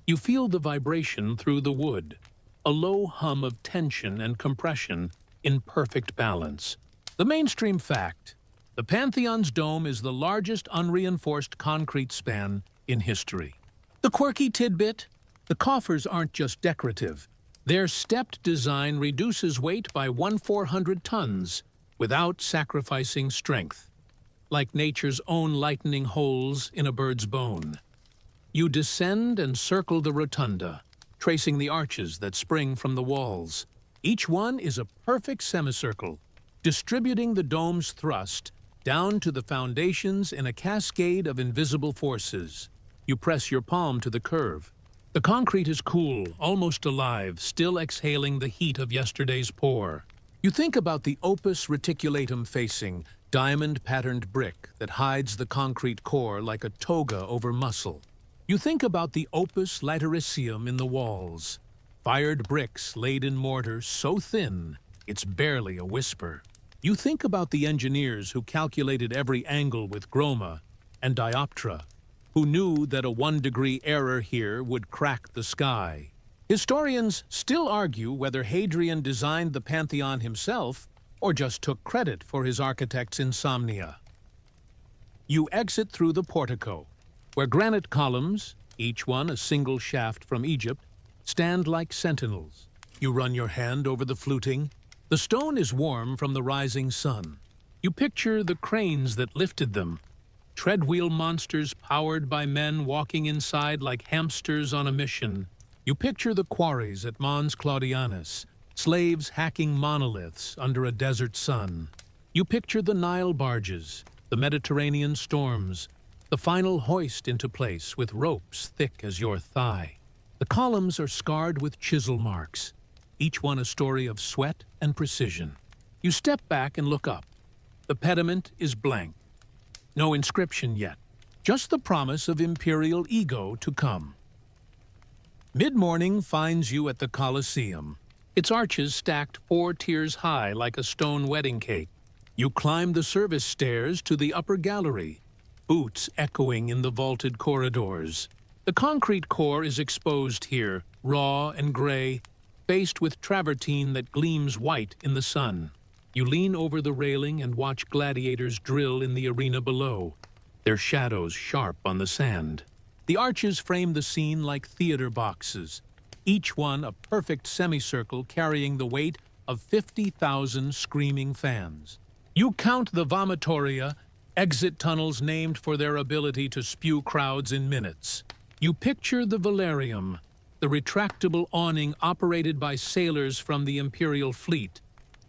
You feel the vibration through the wood, a low hum of tension and compression in perfect balance. The mainstream fact: the Pantheon's dome is the largest unreinforced concrete span in history. The quirky tidbit? The coffers aren't just decorative. Their stepped design reduces weight by 1/400 tons without sacrificing strength, like nature's own lightening holes in a bird's bone. You descend and circle the rotunda, tracing the arches that spring from the walls. Each one is a perfect semicircle, distributing the dome's thrust down to the foundations in a cascade of invisible forces. You press your palm to the curve. The concrete is cool, almost alive, still exhaling the heat of yesterday's pour. You think about the opus reticulatum facing, diamond-patterned brick that hides the concrete core like a toga over muscle. You think about the opus latericium in the walls, fired bricks laid in mortar so thin it's barely a whisper. You think about the engineers who calculated every angle with groma and dioptra, who knew that a 1-degree error here would crack the sky. Historians still argue whether Hadrian designed the Pantheon himself or just took credit for his architect's insomnia. You exit through the portico, where granite columns, each one a single shaft from Egypt, stand like sentinels. You run your hand over the fluting. The stone is warm from the rising sun. You picture the cranes that lifted them, treadwheel monsters powered by men walking inside like hamsters on a mission. You picture the quarries at Mons Claudianus, slaves hacking monoliths under a desert sun. You picture the Nile barges, the Mediterranean storms, the final hoist into place with ropes thick as your thigh. The columns are scarred with chisel marks, each one a story of sweat and precision. You step back and look up. The pediment is blank. No inscription yet, just the promise of imperial ego to come. Mid-morning finds you at the Colosseum, its arches stacked 4 tiers high like a stone wedding cake. You climb the service stairs to the upper gallery, boots echoing in the vaulted corridors. The concrete core is exposed here, raw and gray, faced with travertine that gleams white in the sun. You lean over the railing and watch gladiators drill in the arena below, their shadows sharp on the sand. The arches frame the scene like theater boxes, each one a perfect semicircle carrying the weight of 50,000 screaming fans. You count the vomitoria, exit tunnels named for their ability to spew crowds in minutes. You picture the velarium, the retractable awning operated by sailors from the imperial fleet,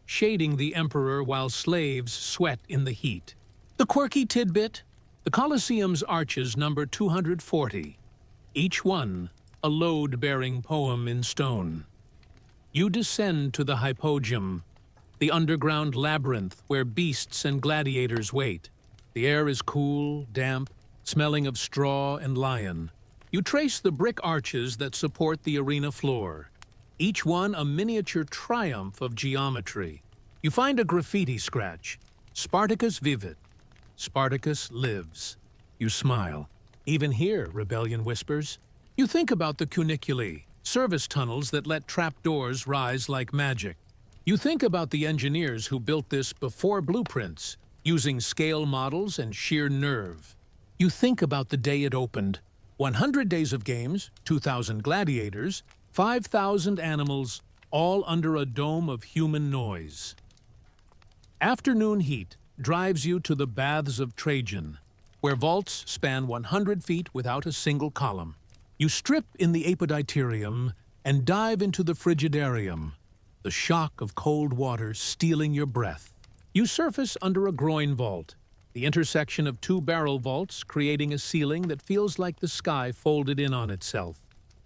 shading the emperor while slaves sweat in the heat. The quirky tidbit? The Colosseum's arches number 240, each one a load-bearing poem in stone. You descend to the hypogeum, the underground labyrinth where beasts and gladiators wait. The air is cool, damp, smelling of straw and lion. You trace the brick arches that support the arena floor, each one a miniature triumph of geometry. You find a graffiti scratch, Spartacus Vivit, Spartacus lives. You smile. Even here, rebellion whispers. You think about the cuniculi, service tunnels that let trapdoors rise like magic. You think about the engineers who built this before blueprints, using scale models and sheer nerve. You think about the day it opened. 100 days of games, 2,000 gladiators, 5,000 animals, all under a dome of human noise. Afternoon heat drives you to the Baths of Trajan, where vaults span 100 feet without a single column. You strip in the apoditerium and dive into the frigidarium, the shock of cold water stealing your breath. You surface under a groin vault, the intersection of 2 barrel vaults creating a ceiling that feels like the sky folded in on itself.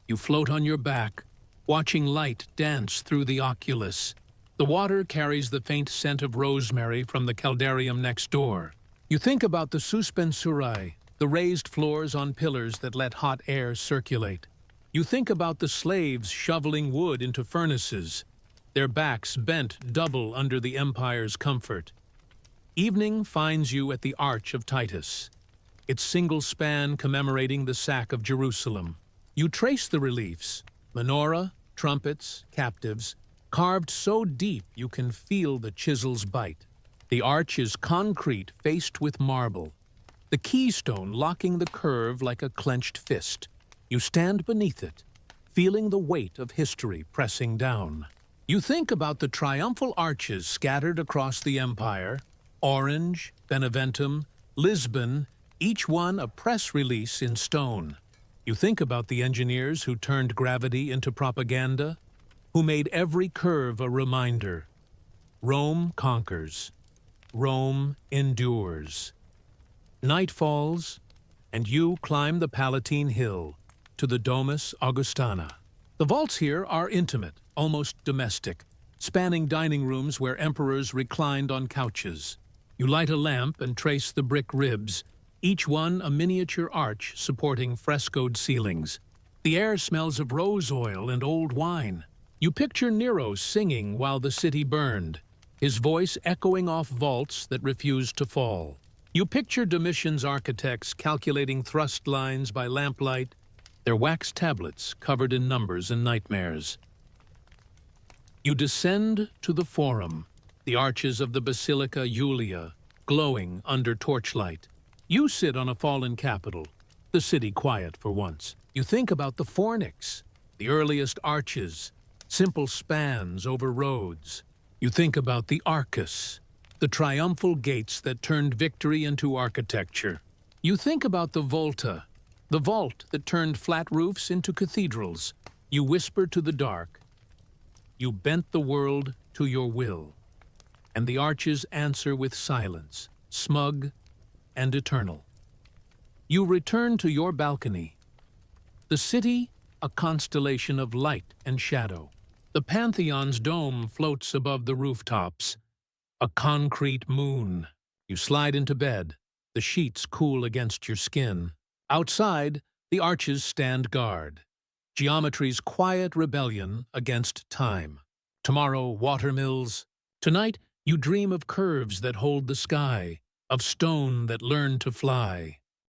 You float on your back, watching light dance through the oculus. The water carries the faint scent of rosemary from the caldarium next door. You think about the suspensurae, the raised floors on pillars that let hot air circulate. You think about the slaves shoveling wood into furnaces, their backs bent double under the empire's comfort. Evening finds you at the Arch of Titus, its single span commemorating the sack of Jerusalem. You trace the reliefs, menorah, trumpets, captives, carved so deep you can feel the chisel's bite. The arch is concrete faced with marble, the keystone locking the curve like a clenched fist. You stand beneath it, feeling the weight of history pressing down. You think about the triumphal arches scattered across the empire, Orange, Beneventum, Lisbon, each one a press release in stone. You think about the engineers who turned gravity into propaganda, who made every curve a reminder. Rome conquers. Rome endures. Night falls, and you climb the Palatine Hill to the Domus Augustana. The vaults here are intimate, almost domestic, spanning dining rooms where emperors reclined on couches. You light a lamp and trace the brick ribs, each one a miniature arch supporting frescoed ceilings. The air smells of rose oil and old wine. You picture Nero singing while the city burned, his voice echoing off vaults that refused to fall. You picture Domitian's architects calculating thrust lines by lamplight, their wax tablets covered in numbers and nightmares. You descend to the Forum, the arches of the Basilica Julia, glowing under torchlight. You sit on a fallen capitol, the city quiet for once. You think about the fornix, the earliest arches, simple spans over roads. You think about the Arcus, the triumphal gates that turned victory into architecture. You think about the Volta, the vault that turned flat roofs into cathedrals. You whisper to the dark. You bent the world to your will. And the arches answer with silence, smug and eternal. You return to your balcony. The city, a constellation of light and shadow. The Pantheon's dome floats above the rooftops, a concrete moon. You slide into bed, the sheets cool against your skin. Outside, the arches stand guard. Geometry's quiet rebellion against time. Tomorrow, watermills. Tonight, you dream of curves that hold the sky, of stone that learn to fly.